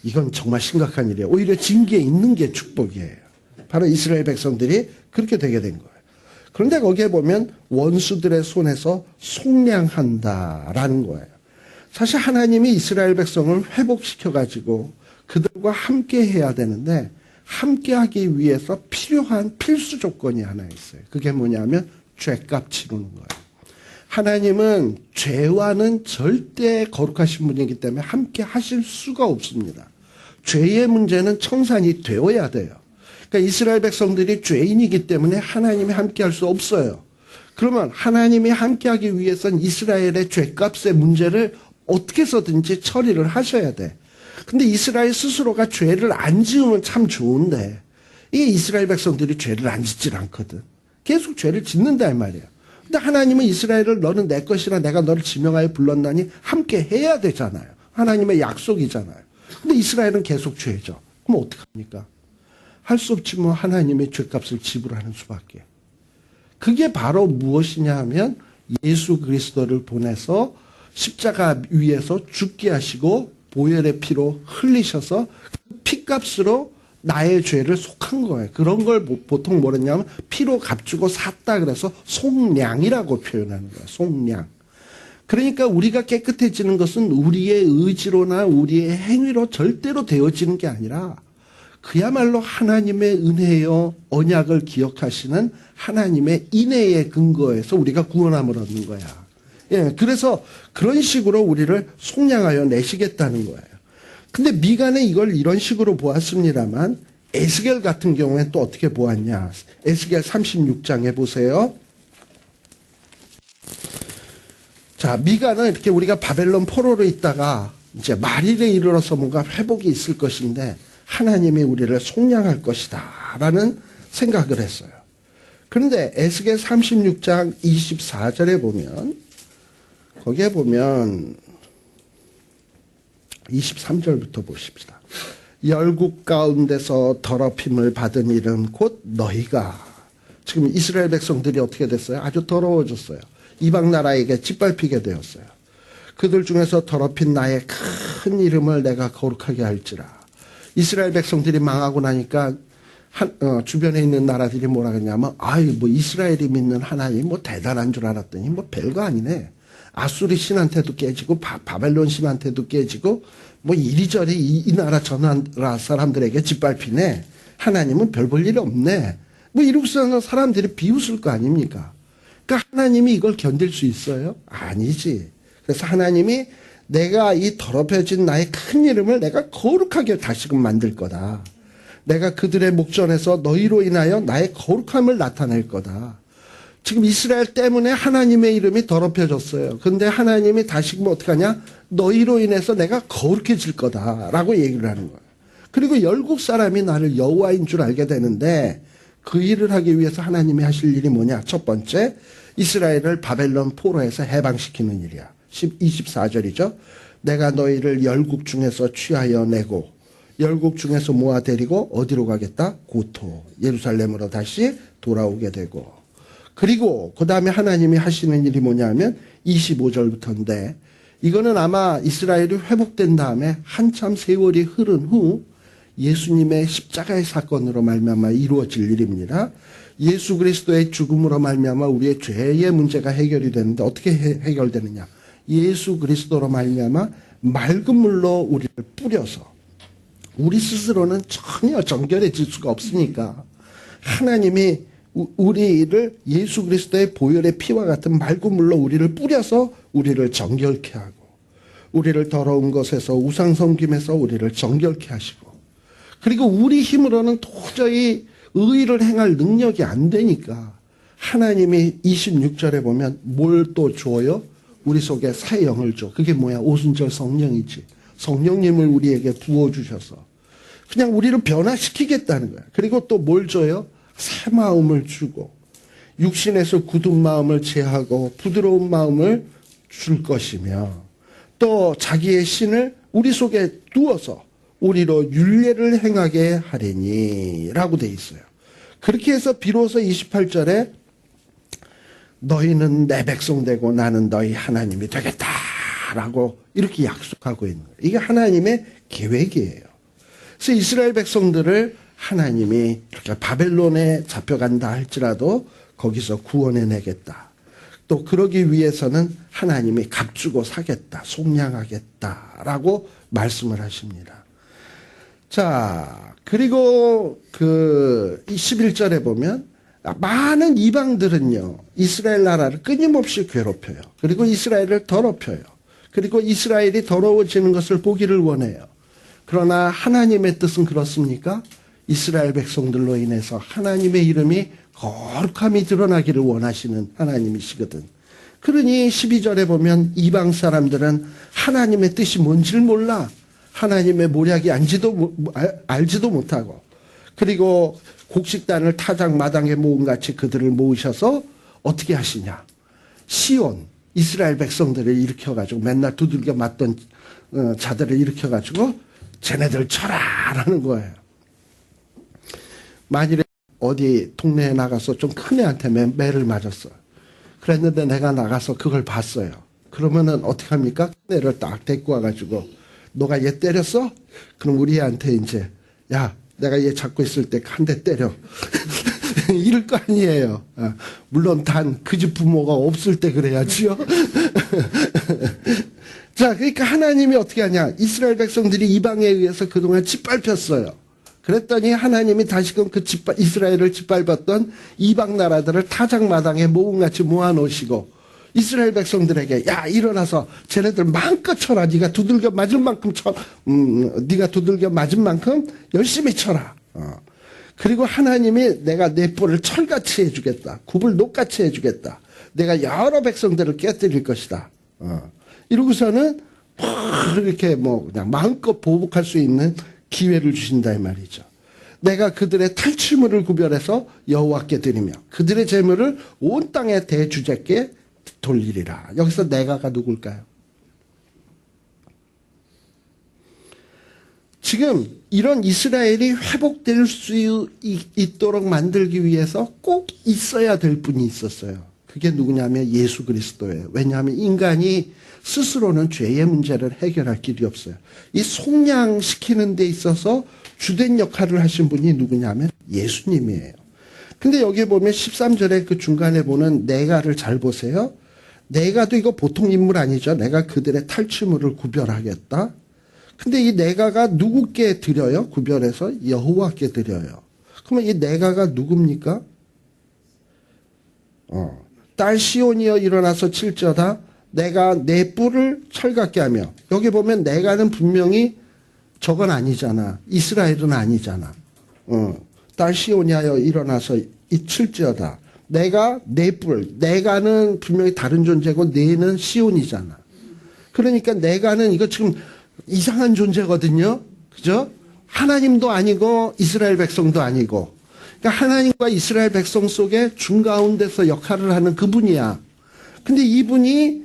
이건 정말 심각한 일이에요. 오히려 징계 있는 게 축복이에요. 바로 이스라엘 백성들이 그렇게 되게 된 거예요. 그런데 거기에 보면 원수들의 손에서 속량한다라는 거예요. 사실 하나님이 이스라엘 백성을 회복시켜가지고 그들과 함께 해야 되는데, 함께 하기 위해서 필요한 필수 조건이 하나 있어요. 그게 뭐냐면 죄값 치르는 거예요. 하나님은 죄와는 절대 거룩하신 분이기 때문에 함께 하실 수가 없습니다. 죄의 문제는 청산이 되어야 돼요. 그러니까 이스라엘 백성들이 죄인이기 때문에 하나님이 함께 할 수 없어요. 그러면 하나님이 함께 하기 위해서는 이스라엘의 죄값의 문제를 어떻게 해서든지 처리를 하셔야 돼. 근데 이스라엘 스스로가 죄를 안 지으면 참 좋은데 이 이스라엘 백성들이 죄를 안 짓질 않거든. 계속 죄를 짓는다 이 말이에요. 근데 하나님은 이스라엘을 너는 내 것이라 내가 너를 지명하여 불렀나니 함께 해야 되잖아요. 하나님의 약속이잖아요. 근데 이스라엘은 계속 죄죠. 그럼 어떡합니까? 할 수 없지 뭐 하나님의 죄값을 지불하는 수밖에. 그게 바로 무엇이냐 하면 예수 그리스도를 보내서 십자가 위에서 죽게 하시고 보혈의 피로 흘리셔서 그 피값으로 나의 죄를 속한 거예요. 그런 걸 보통 뭐랬냐면 피로 값주고 샀다 그래서 속량이라고 표현하는 거예요. 속량. 그러니까 우리가 깨끗해지는 것은 우리의 의지로나 우리의 행위로 절대로 되어지는 게 아니라 그야말로 하나님의 은혜요 언약을 기억하시는 하나님의 인애의 근거에서 우리가 구원함을 얻는 거야. 예, 그래서 그런 식으로 우리를 속량하여 내시겠다는 거예요. 근데 미가는 이걸 이런 식으로 보았습니다만 에스겔 같은 경우에 또 어떻게 보았냐. 에스겔 36장에 보세요. 자, 미가는 이렇게 우리가 바벨론 포로로 있다가 이제 말일에 이르러서 뭔가 회복이 있을 것인데 하나님이 우리를 속량할 것이다 라는 생각을 했어요. 그런데 에스겔 36장 24절에 보면 거기에 보면 23절부터 보십시다. 열국 가운데서 더럽힘을 받은 이름 곧 너희가. 지금 이스라엘 백성들이 어떻게 됐어요? 아주 더러워졌어요. 이방 나라에게 짓밟히게 되었어요. 그들 중에서 더럽힌 나의 큰 이름을 내가 거룩하게 할지라. 이스라엘 백성들이 망하고 나니까 주변에 있는 나라들이 뭐라 그러냐면 뭐 이스라엘이 믿는 하나님 뭐 대단한 줄 알았더니 뭐 별거 아니네. 아수리 신한테도 깨지고 바벨론 신한테도 깨지고 뭐 이리저리 이 나라 저 나라 사람들에게 짓밟히네. 하나님은 별 볼 일 없네. 뭐 이러고서 사람들이 비웃을 거 아닙니까? 그러니까 하나님이 이걸 견딜 수 있어요? 아니지. 그래서 하나님이 내가 이 더럽혀진 나의 큰 이름을 내가 거룩하게 다시금 만들 거다. 내가 그들의 목전에서 너희로 인하여 나의 거룩함을 나타낼 거다. 지금 이스라엘 때문에 하나님의 이름이 더럽혀졌어요. 그런데 하나님이 다시금 어떻게 하냐? 너희로 인해서 내가 거룩해질 거다라고 얘기를 하는 거예요. 그리고 열국 사람이 나를 여호와인 줄 알게 되는데 그 일을 하기 위해서 하나님이 하실 일이 뭐냐? 첫 번째, 이스라엘을 바벨론 포로에서 해방시키는 일이야. 24절이죠. 내가 너희를 열국 중에서 취하여 내고 열국 중에서 모아 데리고 어디로 가겠다? 고토, 예루살렘으로 다시 돌아오게 되고. 그리고 그 다음에 하나님이 하시는 일이 뭐냐면 25절부터인데 이거는 아마 이스라엘이 회복된 다음에 한참 세월이 흐른 후 예수님의 십자가의 사건으로 말미암아 이루어질 일입니다. 예수 그리스도의 죽음으로 말미암아 우리의 죄의 문제가 해결이 되는데 어떻게 해결되느냐? 예수 그리스도로 말미암아 맑은 물로 우리를 뿌려서 우리 스스로는 전혀 정결해질 수가 없으니까 하나님이 우리를 예수 그리스도의 보혈의 피와 같은 맑은 물로 우리를 뿌려서 우리를 정결케 하고 우리를 더러운 것에서 우상 섬김에서 우리를 정결케 하시고 그리고 우리 힘으로는 도저히 의를 행할 능력이 안 되니까 하나님이 26절에 보면 뭘 또 줘요? 우리 속에 새 영을 줘. 그게 뭐야? 오순절 성령이지. 성령님을 우리에게 부어주셔서 그냥 우리를 변화시키겠다는 거야. 그리고 또 뭘 줘요? 새 마음을 주고 육신에서 굳은 마음을 제하고 부드러운 마음을 줄 것이며 또 자기의 신을 우리 속에 두어서 우리로 율례를 행하게 하리니 라고 돼 있어요. 그렇게 해서 비로소 28절에 너희는 내 백성 되고 나는 너희 하나님이 되겠다라고 이렇게 약속하고 있는 거예요. 이게 하나님의 계획이에요. 그래서 이스라엘 백성들을 하나님이 이렇게 바벨론에 잡혀간다 할지라도 거기서 구원해내겠다. 또 그러기 위해서는 하나님이 값주고 사겠다, 속량하겠다라고 말씀을 하십니다. 자, 그리고 그 11절에 보면 많은 이방들은요, 이스라엘 나라를 끊임없이 괴롭혀요. 그리고 이스라엘을 더럽혀요. 그리고 이스라엘이 더러워지는 것을 보기를 원해요. 그러나 하나님의 뜻은 그렇습니까? 이스라엘 백성들로 인해서 하나님의 이름이 거룩함이 드러나기를 원하시는 하나님이시거든. 그러니 12절에 보면 이방 사람들은 하나님의 뜻이 뭔지를 몰라. 하나님의 모략이 알지도 못하고 그리고 곡식단을 타작마당에 모음같이 그들을 모으셔서 어떻게 하시냐. 시온, 이스라엘 백성들을 일으켜가지고 맨날 두들겨 맞던 자들을 일으켜가지고 쟤네들 쳐라라는 거예요. 만일에 어디 동네에 나가서 좀 큰 애한테 매를 맞았어. 그랬는데 내가 나가서 그걸 봤어요. 그러면은 어떻게 합니까? 큰 애를 딱 데리고 와가지고 너가 얘 때렸어? 그럼 우리 애한테 이제 야 내가 얘 잡고 있을 때 한 대 때려. 이럴 거 아니에요. 물론 단 그 집 부모가 없을 때 그래야지요. 자, 그러니까 하나님이 어떻게 하냐. 이스라엘 백성들이 이방에 의해서 그동안 짓밟혔어요. 그랬더니 하나님이 다시금 이스라엘을 짓밟았던 이방 나라들을 타작마당에 모음같이 모아놓으시고 이스라엘 백성들에게 야 일어나서 쟤네들 마음껏 쳐라. 네가 두들겨 맞을 만큼 네가 두들겨 맞은 만큼 열심히 쳐라. 그리고 하나님이 내가 내 뿔을 철같이 해주겠다. 굽을 녹같이 해주겠다. 내가 여러 백성들을 깨뜨릴 것이다. 이러고서는 이렇게 그냥 마음껏 보복할 수 있는 기회를 주신다 이 말이죠. 내가 그들의 탈취물을 구별해서 여호와께 드리며 그들의 재물을 온 땅의 대주제께 돌리리라. 여기서 내가가 누굴까요? 지금 이런 이스라엘이 회복될 수 있도록 만들기 위해서 꼭 있어야 될 분이 있었어요. 그게 누구냐면 예수 그리스도예요. 왜냐하면 인간이 스스로는 죄의 문제를 해결할 길이 없어요. 이 속량시키는 데 있어서 주된 역할을 하신 분이 누구냐면 예수님이에요. 근데 여기 보면 13절에 그 중간에 보는 내가를 잘 보세요. 내가도 이거 보통 인물 아니죠. 내가 그들의 탈취물을 구별하겠다. 근데 이 내가가 누구께 드려요? 구별해서 여호와께 드려요. 그러면 이 내가가 누굽니까? 딸 시온이여 일어나서 칠지어다. 내가 내 뿔을 철같게 하며. 여기 보면 내가는 분명히 저건 아니잖아. 이스라엘은 아니잖아. 딸 시온이여 일어나서 칠지어다. 내가 내 뿔. 내가는 분명히 다른 존재고 내는 시온이잖아. 그러니까 내가는 이거 지금 이상한 존재거든요. 그죠? 하나님도 아니고 이스라엘 백성도 아니고. 그러니까 하나님과 이스라엘 백성 속에 중가운데서 역할을 하는 그분이야. 근데 이분이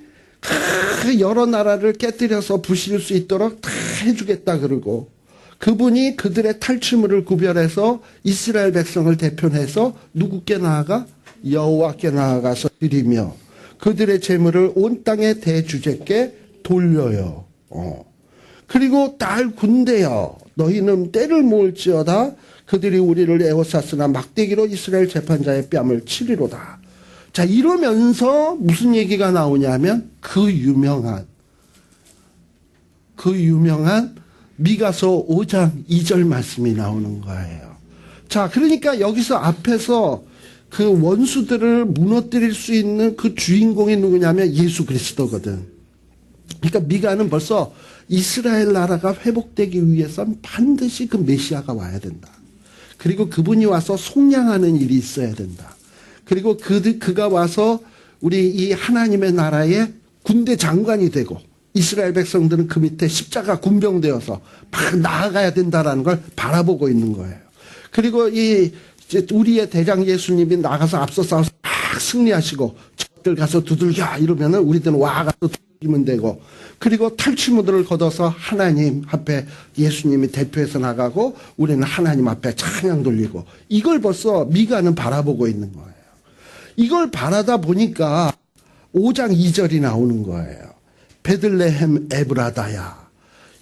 여러 나라를 깨뜨려서 부실 수 있도록 다 해주겠다 그러고 그분이 그들의 탈취물을 구별해서 이스라엘 백성을 대표해서 누구께 나아가? 여호와께 나아가서 드리며 그들의 재물을 온 땅의 대주제께 돌려요. 그리고 딸 군대여 너희는 때를 모을지어다. 그들이 우리를 에워쌌으나 막대기로 이스라엘 재판자의 뺨을 치리로다. 자, 이러면서 무슨 얘기가 나오냐면 그 유명한 미가서 5장 2절 말씀이 나오는 거예요. 자, 그러니까 여기서 앞에서 그 원수들을 무너뜨릴 수 있는 그 주인공이 누구냐면 예수 그리스도거든. 그러니까 미가는 벌써 이스라엘 나라가 회복되기 위해선 반드시 그 메시아가 와야 된다. 그리고 그분이 와서 속량하는 일이 있어야 된다. 그리고 그가 와서 우리 이 하나님의 나라의 군대 장관이 되고 이스라엘 백성들은 그 밑에 십자가 군병되어서 막 나아가야 된다라는 걸 바라보고 있는 거예요. 그리고 우리의 대장 예수님이 나가서 앞서 싸워서 막 승리하시고 저들 가서 두들겨 이러면은 우리들은 와 가서 두들기면 되고 그리고 탈취물들을 걷어서 하나님 앞에 예수님이 대표해서 나가고 우리는 하나님 앞에 찬양 돌리고 이걸 벌써 미가는 바라보고 있는 거예요. 이걸 바라다 보니까 5장 2절이 나오는 거예요. 베들레헴 에브라다야.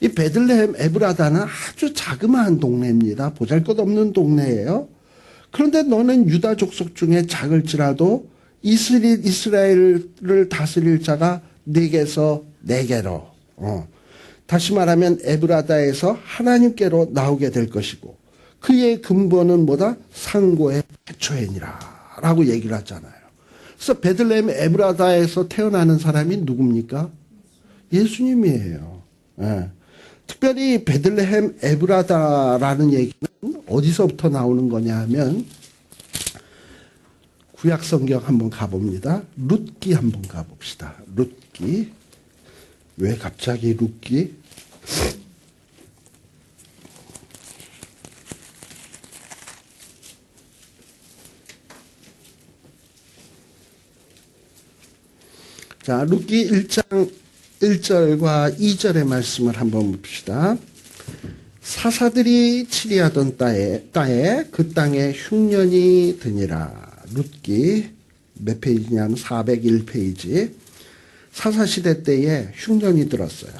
이 베들레헴 에브라다는 아주 자그마한 동네입니다. 보잘것없는 동네예요. 그런데 너는 유다 족속 중에 작을지라도 이스라엘을 다스릴 자가 네게서 네게로 다시 말하면 에브라다에서 하나님께로 나오게 될 것이고 그의 근본은 뭐다? 상고의 태초에니라 라고 얘기를 하잖아요. 그래서 베들레헴 에브라다에서 태어나는 사람이 누굽니까? 예수님이에요. 예. 특별히 베들레헴 에브라다라는 얘기는 어디서부터 나오는 거냐 하면 구약 성경 한번 가봅니다. 룻기 한번 가봅시다. 룻기. 왜 갑자기 룻기? 자, 룻기 1장 1절과 2절의 말씀을 한번 봅시다. 사사들이 치리하던 땅에 그 땅에 흉년이 드니라. 룻기 몇 페이지냐면 401페이지. 사사시대 때에 흉년이 들었어요.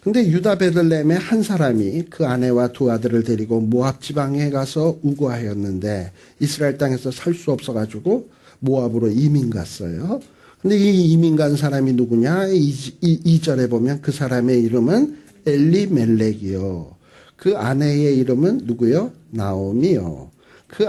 근데 유다 베들레헴의 한 사람이 그 아내와 두 아들을 데리고 모압 지방에 가서 우거하였는데 이스라엘 땅에서 살 수 없어가지고 모압으로 이민 갔어요. 근데 이 이민 간 사람이 누구냐? 2절에 보면 그 사람의 이름은 엘리멜렉이요. 그 아내의 이름은 누구요? 나오미요. 그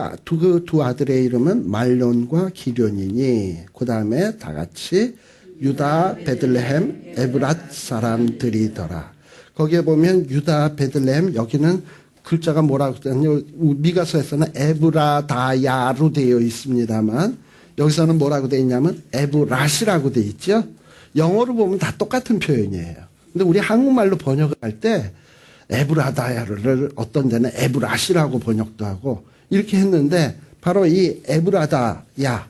두 아들의 이름은 말론과 기련이니 그 다음에 다 같이 유다 베들레헴 에브랏 사람들이더라. 거기에 보면 유다 베들레헴 여기는 글자가 뭐라고 되냐면 미가서에서는 에브라다야로 되어 있습니다만 여기서는 뭐라고 되어 있냐면 에브랏이라고 되어 있죠. 영어로 보면 다 똑같은 표현이에요. 근데 우리 한국말로 번역을 할 때 에브라다야를 어떤 데는 에브랏이라고 번역도 하고 이렇게 했는데 바로 이 에브라다야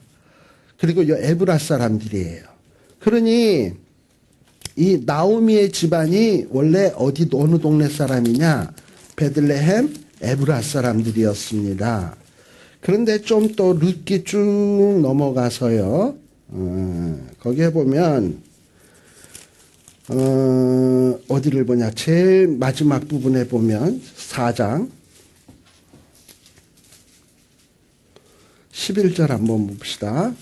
그리고 이 에브랏 사람들이에요. 그러니 이 나오미의 집안이 원래 어느 동네 사람이냐? 베들레헴 에브랏 사람들이었습니다. 그런데 좀 또 룻기 쭉 넘어가서요. 거기에 보면 어디를 보냐? 제일 마지막 부분에 보면 4장 11절 한번 봅시다.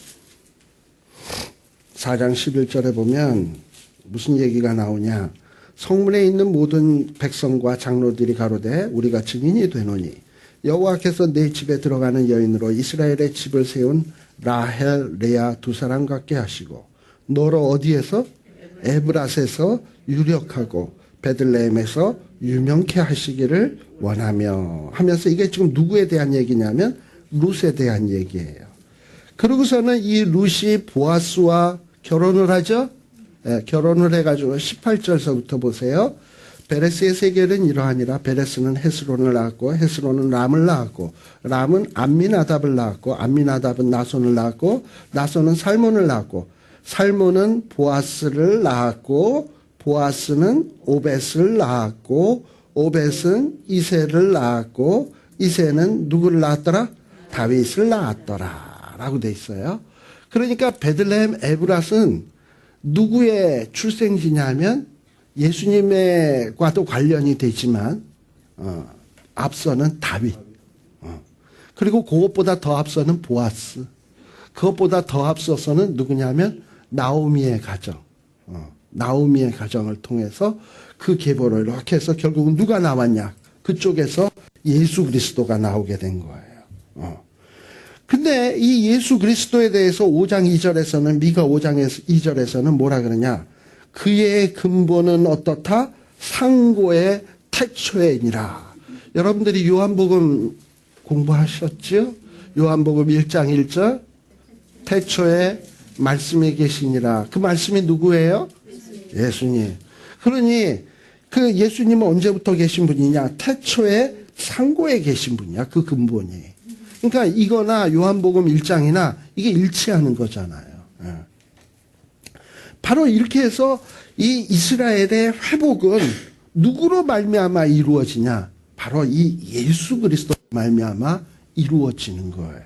4장 11절에 보면 무슨 얘기가 나오냐. 성문에 있는 모든 백성과 장로들이 가로되 우리가 증인이 되노니 여호와께서 내 집에 들어가는 여인으로 이스라엘의 집을 세운 라헬, 레아 두 사람 같게 하시고 너로 어디에서? 에브랏에서 유력하고 베들레헴에서 유명케 하시기를 원하며 하면서 이게 지금 누구에 대한 얘기냐면 룻에 대한 얘기예요. 그러고서는 이 룻이 보아스와 결혼을 하죠. 결혼을 해가지고 18절서부터 보세요. 베레스의 세계는 이러하니라. 베레스는 헤스론을 낳았고 헤스론은 람을 낳았고 람은 암미나답을 낳았고 암미나답은 나손을 낳았고 나손은 살몬을 낳았고 살몬은 보아스를 낳았고 보아스는 오벳을 낳았고 오벳은 이새를 낳았고 이새는 누구를 낳았더라? 다윗을 낳았더라 라고 돼 있어요. 그러니까 베들레헴 에브랏은 누구의 출생지냐면 예수님과도 관련이 되지만 앞서는 다윗 그리고 그것보다 더 앞서는 보아스 그것보다 더 앞서서는 누구냐면 나오미의 가정 나오미의 가정을 통해서 그 계보를 이렇게 해서 결국은 누가 나왔냐 그쪽에서 예수 그리스도가 나오게 된 거예요. 근데 이 예수 그리스도에 대해서 5장 2절에서는 미가 5장 2절에서는 뭐라 그러냐? 그의 근본은 어떻다? 상고의 태초에니라. 여러분들이 요한복음 공부하셨죠? 요한복음 1장 1절 태초에 말씀이 계시니라. 그 말씀이 누구예요? 예수님. 그러니 그 예수님은 언제부터 계신 분이냐? 태초에 상고에 계신 분이야. 그 근본이. 그러니까 이거나 요한복음 1장이나 이게 일치하는 거잖아요. 바로 이렇게 해서 이 이스라엘의 회복은 누구로 말미암아 이루어지냐? 바로 이 예수 그리스도 말미암아 이루어지는 거예요.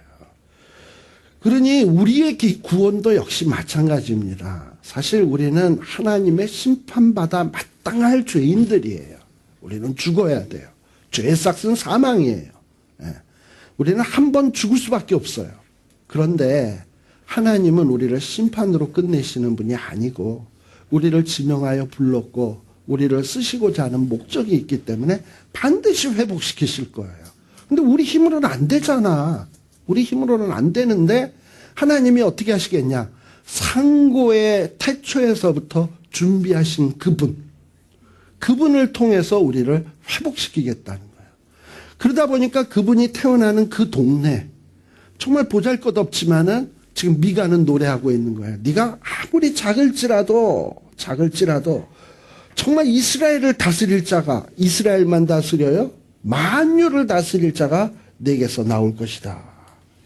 그러니 우리의 구원도 역시 마찬가지입니다. 사실 우리는 하나님의 심판받아 마땅할 죄인들이에요. 우리는 죽어야 돼요. 죄의 삭은 사망이에요. 우리는 한 번 죽을 수밖에 없어요. 그런데 하나님은 우리를 심판으로 끝내시는 분이 아니고 우리를 지명하여 불렀고 우리를 쓰시고자 하는 목적이 있기 때문에 반드시 회복시키실 거예요. 근데 우리 힘으로는 안 되잖아. 우리 힘으로는 안 되는데 하나님이 어떻게 하시겠냐? 상고의 태초에서부터 준비하신 그분을 통해서 우리를 회복시키겠다는 거예요. 그러다 보니까 그분이 태어나는 그 동네 정말 보잘것없지만은 지금 미가는 노래하고 있는 거예요. 네가 아무리 작을지라도 정말 이스라엘을 다스릴 자가 이스라엘만 다스려요? 만유를 다스릴 자가 내게서 나올 것이다.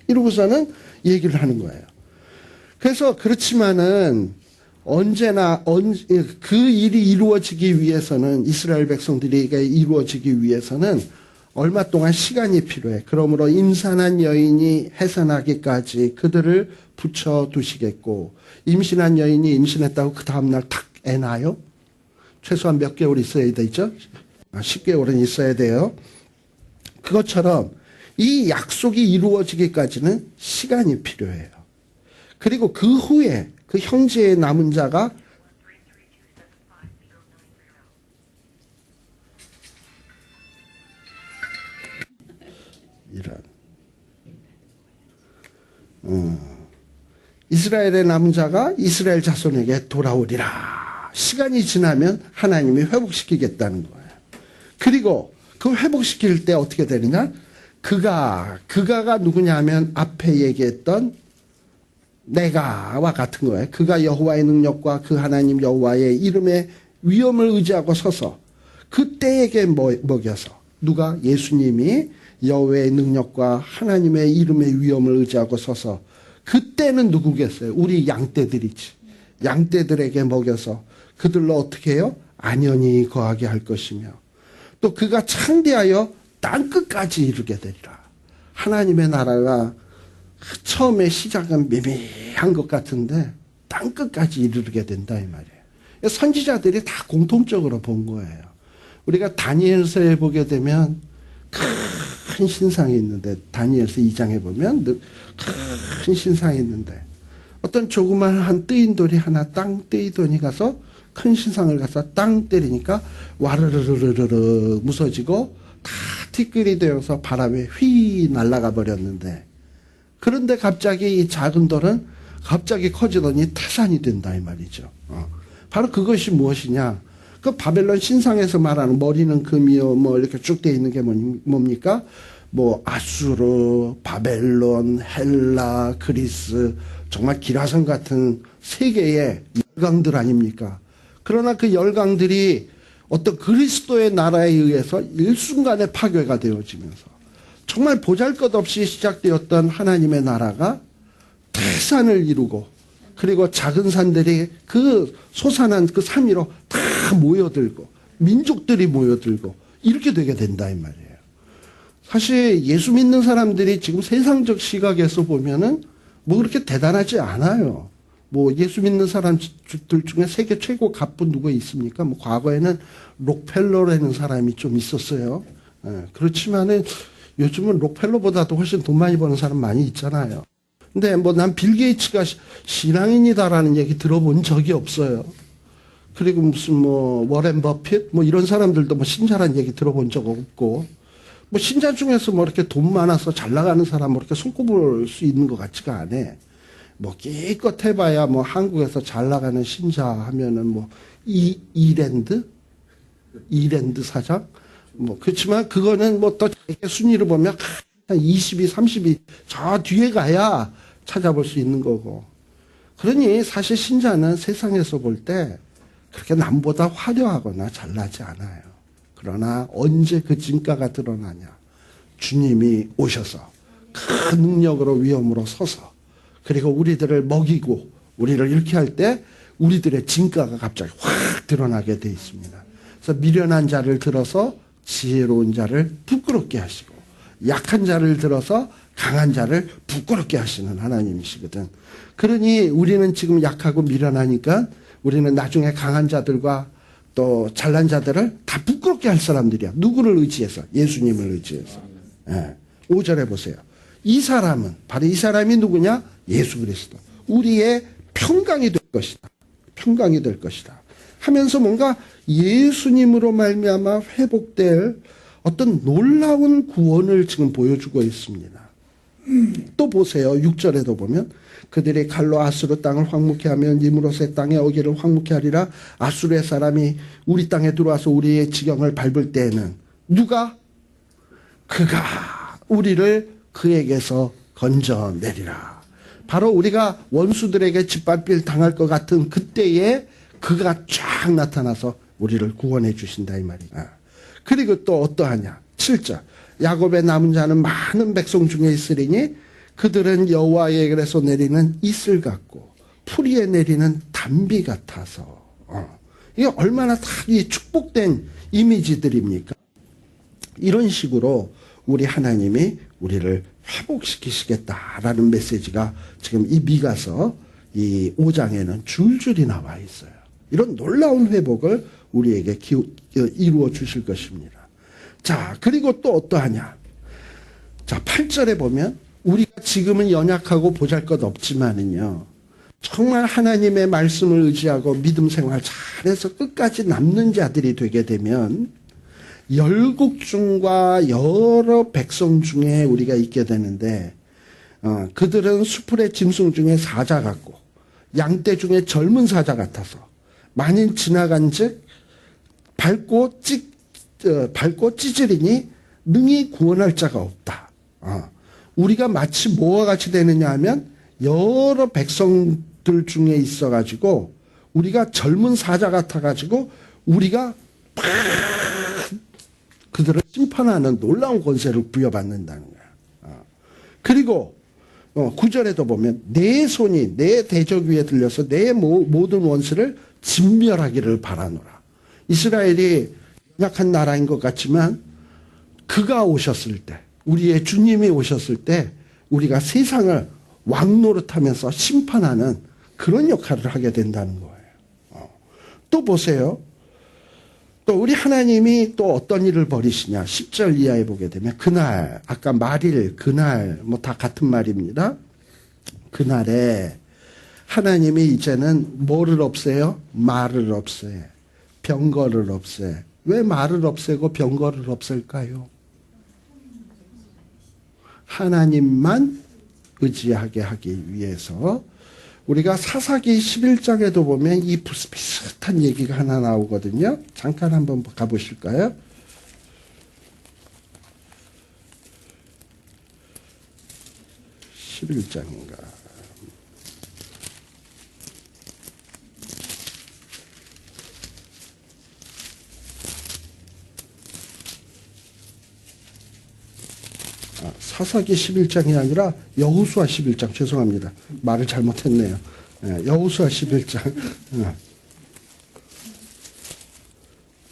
이러고서는 얘기를 하는 거예요. 그래서 그렇지만은 언제나 그 일이 이루어지기 위해서는 이스라엘 백성들에게 이루어지기 위해서는 얼마 동안 시간이 필요해. 그러므로 임산한 여인이 해산하기까지 그들을 붙여두시겠고 임신한 여인이 임신했다고 그 다음날 탁 애 낳아요? 최소한 몇 개월 있어야 되죠? 10개월은 있어야 돼요. 그것처럼 이 약속이 이루어지기까지는 시간이 필요해요. 그리고 그 후에 그 형제의 남은 자가 이스라엘의 남은 자가 이스라엘 자손에게 돌아오리라. 시간이 지나면 하나님이 회복시키겠다는 거예요. 그리고 그 회복시킬 때 어떻게 되느냐? 그가가 누구냐 하면 앞에 얘기했던 내가와 같은 거예요. 그가 여호와의 능력과 그 하나님 여호와의 이름의 위엄을 의지하고 서서 그 때에게 먹여서 누가? 예수님이 여호와의 능력과 하나님의 이름의 위엄을 의지하고 서서 그때는 누구겠어요? 우리 양떼들이지. 양떼들에게 먹여서 그들로 어떻게 해요? 안연히 거하게 할 것이며 또 그가 창대하여 땅끝까지 이르게 되리라. 하나님의 나라가 처음에 시작은 미미한 것 같은데 땅끝까지 이르게 된다 이 말이에요. 선지자들이 다 공통적으로 본 거예요. 우리가 다니엘서에 보게 되면 큰 신상이 있는데 다니엘서 2장에 보면 큰 신상이 있는데 어떤 조그마한 뜨인 돌이 하나 땅 뜨이더니 가서 큰 신상을 가서 땅 때리니까 와르르르르르 무서지고 다 티끌이 되어서 바람에 휘 날아가 버렸는데 그런데 갑자기 이 작은 돌은 갑자기 커지더니 태산이 된다 이 말이죠. 바로 그것이 무엇이냐? 그 바벨론 신상에서 말하는 머리는 금이요 뭐 이렇게 쭉 돼 있는 게 뭡니까? 뭐 아수르, 바벨론, 헬라, 그리스 정말 기라성 같은 세계의 열강들 아닙니까? 그러나 그 열강들이 어떤 그리스도의 나라에 의해서 일순간에 파괴가 되어지면서 정말 보잘것없이 시작되었던 하나님의 나라가 태산을 이루고 그리고 작은 산들이 그 솟아난 그 산 위로 다 모여들고 민족들이 모여들고 이렇게 되게 된다 이 말이에요. 사실 예수 믿는 사람들이 지금 세상적 시각에서 보면은 뭐 그렇게 대단하지 않아요. 뭐 예수 믿는 사람들 중에 세계 최고 갑분 누구 있습니까? 뭐 과거에는 록펠러라는 사람이 좀 있었어요. 그렇지만은 요즘은 록펠러보다도 훨씬 돈 많이 버는 사람 많이 있잖아요. 근데 뭐 난 빌 게이츠가 신앙인이다라는 얘기 들어본 적이 없어요. 그리고 무슨 뭐 워렌 버핏 뭐 이런 사람들도 뭐 신자란 얘기 들어본 적 없고 뭐 신자 중에서 뭐 이렇게 돈 많아서 잘 나가는 사람 뭐 이렇게 손꼽을 수 있는 것 같지가 않아. 뭐 기껏 해봐야 뭐 한국에서 잘 나가는 신자 하면은 뭐 이랜드 사장 뭐 그렇지만 그거는 뭐 또 순위를 보면 한 20위 30위 저 뒤에 가야 찾아볼 수 있는 거고. 그러니 사실 신자는 세상에서 볼 때 그렇게 남보다 화려하거나 잘나지 않아요. 그러나 언제 그 진가가 드러나냐? 주님이 오셔서 큰 능력으로 위엄으로 서서 그리고 우리들을 먹이고 우리를 이렇게 할 때 우리들의 진가가 갑자기 확 드러나게 돼 있습니다. 그래서 미련한 자를 들어서 지혜로운 자를 부끄럽게 하시고 약한 자를 들어서 강한 자를 부끄럽게 하시는 하나님이시거든. 그러니 우리는 지금 약하고 미련하니까 우리는 나중에 강한 자들과 또 잘난 자들을 다 부끄럽게 할 사람들이야. 누구를 의지해서? 예수님을 의지해서. 5절에 보세요. 이 사람은 바로 이 사람이 누구냐? 예수 그리스도. 우리의 평강이 될 것이다. 평강이 될 것이다. 하면서 뭔가 예수님으로 말미암아 회복될 어떤 놀라운 구원을 지금 보여주고 있습니다. 또 보세요. 6절에도 보면 그들이 칼로 아수르 땅을 황무케 하며 니무롯의 땅의 어기를 황무케 하리라. 아수르의 사람이 우리 땅에 들어와서 우리의 지경을 밟을 때에는 누가? 그가 우리를 그에게서 건져내리라. 바로 우리가 원수들에게 짓밟힐 당할 것 같은 그때에 그가 쫙 나타나서 우리를 구원해 주신다 이 말이야. 그리고 또 어떠하냐? 7절. 야곱의 남은 자는 많은 백성 중에 있으리니 그들은 여호와에게서 내리는 이슬 같고 풀이에 내리는 달 단비 같아서. 이게 얼마나 다 이 축복된 이미지들입니까? 이런 식으로 우리 하나님이 우리를 회복시키시겠다라는 메시지가 지금 이 미가서 이 5장에는 줄줄이 나와 있어요. 이런 놀라운 회복을 우리에게 이루어 주실 것입니다. 자, 그리고 또 어떠하냐? 자, 8절에 보면 우리가 지금은 연약하고 보잘것없지만은요, 정말 하나님의 말씀을 의지하고 믿음 생활 잘해서 끝까지 남는 자들이 되게 되면 열국 중과 여러 백성 중에 우리가 있게 되는데, 그들은 수풀의 짐승 중에 사자 같고 양떼 중에 젊은 사자 같아서 만일 지나간즉 밟고 찢으리니 능히 구원할 자가 없다. 우리가 마치 뭐와 같이 되느냐 하면 여러 백성들 중에 있어가지고 우리가 젊은 사자 같아가지고 우리가 그들을 심판하는 놀라운 권세를 부여받는다는 거야. 그리고 9절에도 보면 내 손이 내 대적 위에 들려서 내 모든 원수를 진멸하기를 바라노라. 이스라엘이 약한 나라인 것 같지만 그가 오셨을 때, 우리의 주님이 오셨을 때 우리가 세상을 왕노릇하면서 심판하는 그런 역할을 하게 된다는 거예요. 또 보세요. 또 우리 하나님이 또 어떤 일을 벌이시냐. 10절 이하에 보게 되면 그날, 아까 말일, 그날 뭐 다 같은 말입니다. 그날에 하나님이 이제는 뭐를 없애요? 말을 없애. 병거를 없애. 왜 말을 없애고 병거를 없앨까요? 하나님만 의지하게 하기 위해서. 우리가 사사기 11장에도 보면 이 비슷한 얘기가 하나 나오거든요. 잠깐 한번 가보실까요? 11장인가. 사사기 11장이 아니라 여호수아 11장. 죄송합니다. 말을 잘못했네요. 여호수아 11장.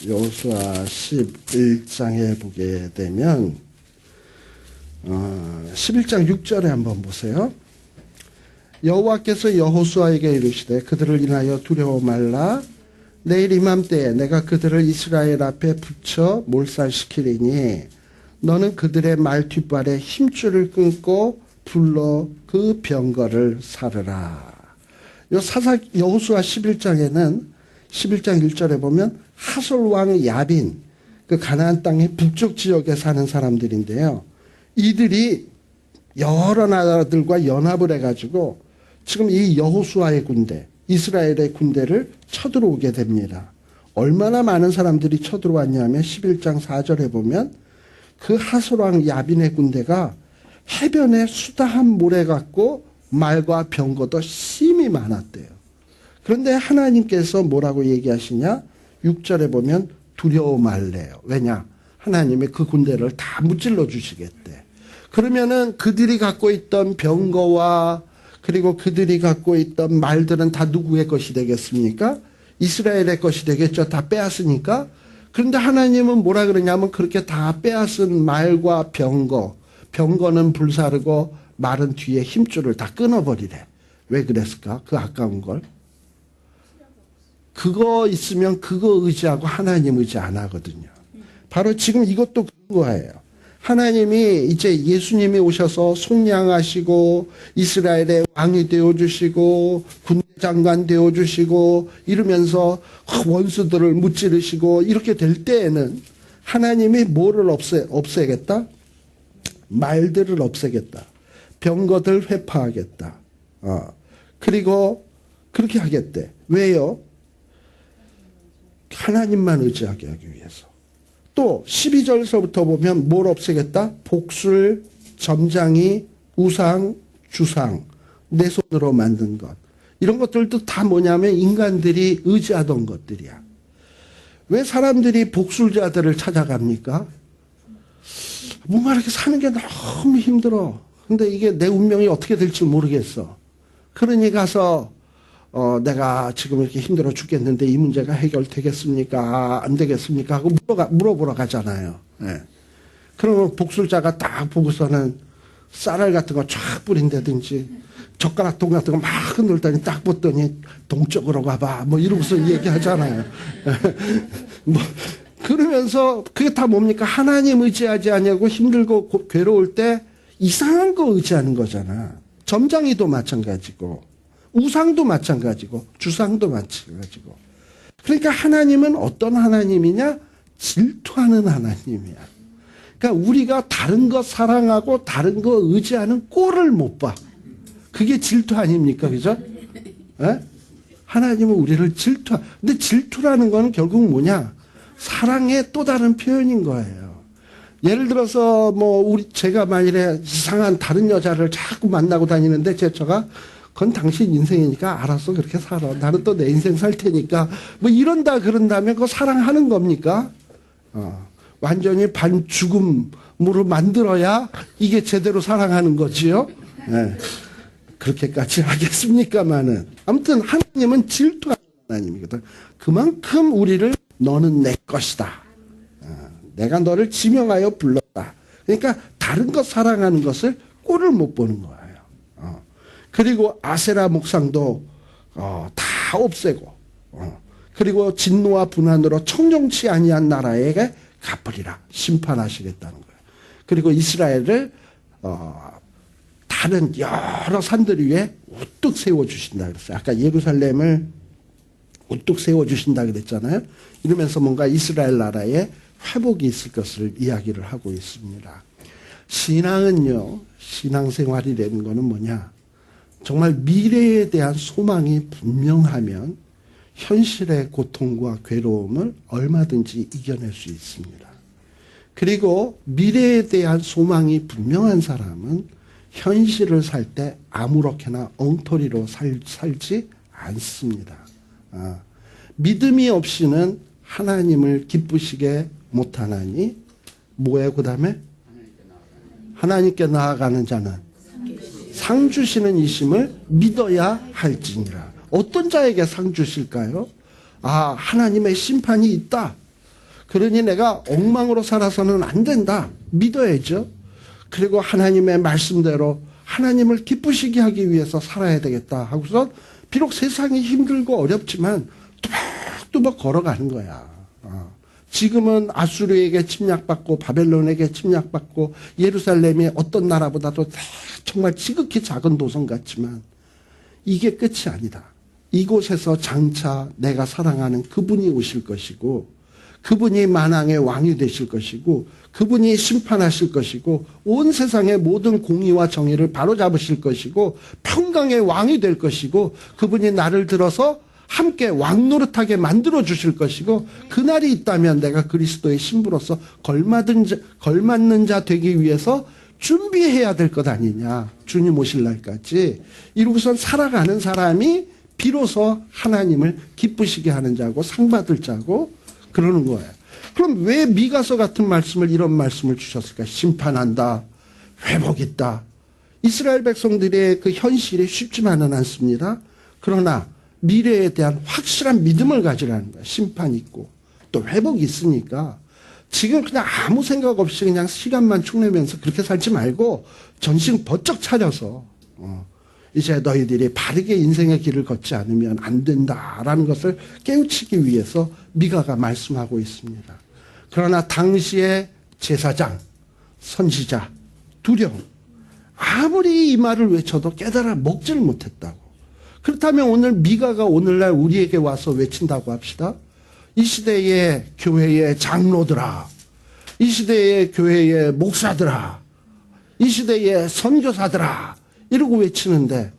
여호수아 11장에 보게 되면 11장 6절에 한번 보세요. 여호와께서 여호수아에게 이르시되 그들을 인하여 두려워 말라. 내일 이맘때에 내가 그들을 이스라엘 앞에 붙여 몰살시키리니 너는 그들의 말 뒷발에 힘줄을 끊고 불러 그 병거를 사르라. 여호수아 11장에는 11장 1절에 보면 하솔 왕 야빈, 그 가나안 땅의 북쪽 지역에 사는 사람들인데요. 이들이 여러 나라들과 연합을 해가지고 지금 이 여호수아의 군대, 이스라엘의 군대를 쳐들어오게 됩니다. 얼마나 많은 사람들이 쳐들어왔냐면 11장 4절에 보면 그 하솔왕 야빈의 군대가 해변에 수다한 모래 같고 말과 병거도 심히 많았대요. 그런데 하나님께서 뭐라고 얘기하시냐? 6절에 보면 두려워 말래요. 왜냐? 하나님이 그 군대를 다 무찔러 주시겠대. 그러면은 그들이 갖고 있던 병거와 그리고 그들이 갖고 있던 말들은 다 누구의 것이 되겠습니까? 이스라엘의 것이 되겠죠. 다 빼앗으니까. 그런데 하나님은 뭐라 그러냐면 그렇게 다 빼앗은 말과 병거는 불사르고 말은 뒤에 힘줄을 다 끊어버리래. 왜 그랬을까? 그 아까운 걸. 그거 있으면 그거 의지하고 하나님 의지 안 하거든요. 바로 지금 이것도 그런 거예요. 하나님이 이제 예수님이 오셔서 속량하시고 이스라엘의 왕이 되어주시고 군대 장관 되어주시고 이러면서 원수들을 무찌르시고 이렇게 될 때에는 하나님이 뭐를 없애겠다? 말들을 없애겠다. 병거들 회파하겠다. 그리고 그렇게 하겠대. 왜요? 하나님만 의지하게 하기 위해서. 또 12절서부터 보면 뭘 없애겠다? 복술, 점장이, 우상, 주상, 내 손으로 만든 것. 이런 것들도 다 뭐냐면 인간들이 의지하던 것들이야. 왜 사람들이 복술자들을 찾아갑니까? 뭔가 이렇게 사는 게 너무 힘들어. 근데 이게 내 운명이 어떻게 될지 모르겠어. 그러니 가서 내가 지금 이렇게 힘들어 죽겠는데 이 문제가 해결되겠습니까? 안 되겠습니까? 하고 물어보러 가잖아요. 예. 그러면 복술자가 딱 보고서는 쌀알 같은 거 쫙 뿌린다든지 젓가락통 같은 거 막 흔들더니 딱 봤더니 동쪽으로 가봐. 뭐 이러고서 얘기하잖아요. 뭐 그러면서 그게 다 뭡니까? 하나님 의지하지 않냐고 힘들고 괴로울 때 이상한 거 의지하는 거잖아. 점장이도 마찬가지고 우상도 마찬가지고 주상도 마찬가지고. 그러니까 하나님은 어떤 하나님이냐? 질투하는 하나님이야. 그러니까 우리가 다른 거 사랑하고 다른 거 의지하는 꼴을 못 봐. 그게 질투 아닙니까? 그죠? 에? 하나님은 우리를 근데 질투라는 거는 결국 뭐냐? 사랑의 또 다른 표현인 거예요. 예를 들어서 제가 만일에 이상한 다른 여자를 자꾸 만나고 다니는데 제처가 그건 당신 인생이니까 알아서 그렇게 살아. 나는 또 내 인생 살 테니까 뭐 이런다 그런다면 그거 사랑하는 겁니까? 완전히 반죽음으로 만들어야 이게 제대로 사랑하는 거지요. 네. 그렇게까지 하겠습니까마는. 아무튼 하나님은 질투하는 하나님이거든. 그만큼 우리를 너는 내 것이다. 내가 너를 지명하여 불렀다. 그러니까 다른 것 사랑하는 것을 꼴을 못 보는 거예요. 그리고 아세라 목상도 다 없애고 그리고 진노와 분한으로 청정치 아니한 나라에게 갚으리라. 심판하시겠다는 거예요. 그리고 이스라엘을 다른 여러 산들 위에 우뚝 세워주신다 그랬어요. 아까 예루살렘을 우뚝 세워주신다 그랬잖아요. 이러면서 뭔가 이스라엘 나라에 회복이 있을 것을 이야기를 하고 있습니다. 신앙은요, 신앙생활이라는 거는 뭐냐? 정말 미래에 대한 소망이 분명하면 현실의 고통과 괴로움을 얼마든지 이겨낼 수 있습니다. 그리고 미래에 대한 소망이 분명한 사람은 현실을 살 때 아무렇게나 엉터리로 살지 않습니다. 믿음이 없이는 하나님을 기쁘시게 못하나니 뭐예요? 그 다음에 하나님께 나아가는 자는 상 주시는 이심을 믿어야 할지니라. 어떤 자에게 상 주실까요? 하나님의 심판이 있다. 그러니 내가 엉망으로 살아서는 안 된다. 믿어야죠. 그리고 하나님의 말씀대로 하나님을 기쁘시게 하기 위해서 살아야 되겠다 하고서 비록 세상이 힘들고 어렵지만 뚜벅뚜벅 걸어가는 거야. 지금은 아수르에게 침략받고 바벨론에게 침략받고 예루살렘이 어떤 나라보다도 정말 지극히 작은 도성 같지만 이게 끝이 아니다. 이곳에서 장차 내가 사랑하는 그분이 오실 것이고 그분이 만왕의 왕이 되실 것이고 그분이 심판하실 것이고 온 세상의 모든 공의와 정의를 바로잡으실 것이고 평강의 왕이 될 것이고 그분이 나를 들어서 함께 왕노릇하게 만들어 주실 것이고 그날이 있다면 내가 그리스도의 신부로서 걸맞는 자 되기 위해서 준비해야 될 것 아니냐. 주님 오실 날까지. 이러고선 살아가는 사람이 비로소 하나님을 기쁘시게 하는 자고 상 받을 자고 그러는 거예요. 그럼 왜 미가서 같은 말씀을 이런 말씀을 주셨을까? 심판한다. 회복 있다. 이스라엘 백성들의 그 현실이 쉽지만은 않습니다. 그러나 미래에 대한 확실한 믿음을 가지라는 거예요. 심판 있고 또 회복이 있으니까 지금 그냥 아무 생각 없이 그냥 시간만 축내면서 그렇게 살지 말고 정신 번쩍 차려서 이제 너희들이 바르게 인생의 길을 걷지 않으면 안 된다라는 것을 깨우치기 위해서 미가가 말씀하고 있습니다. 그러나 당시의 제사장, 선지자, 두령 아무리 이 말을 외쳐도 깨달아 먹지를 못했다고. 그렇다면 오늘 미가가 오늘날 우리에게 와서 외친다고 합시다. 이 시대의 교회의 장로들아, 이 시대의 교회의 목사들아, 이 시대의 선교사들아 이러고 외치는데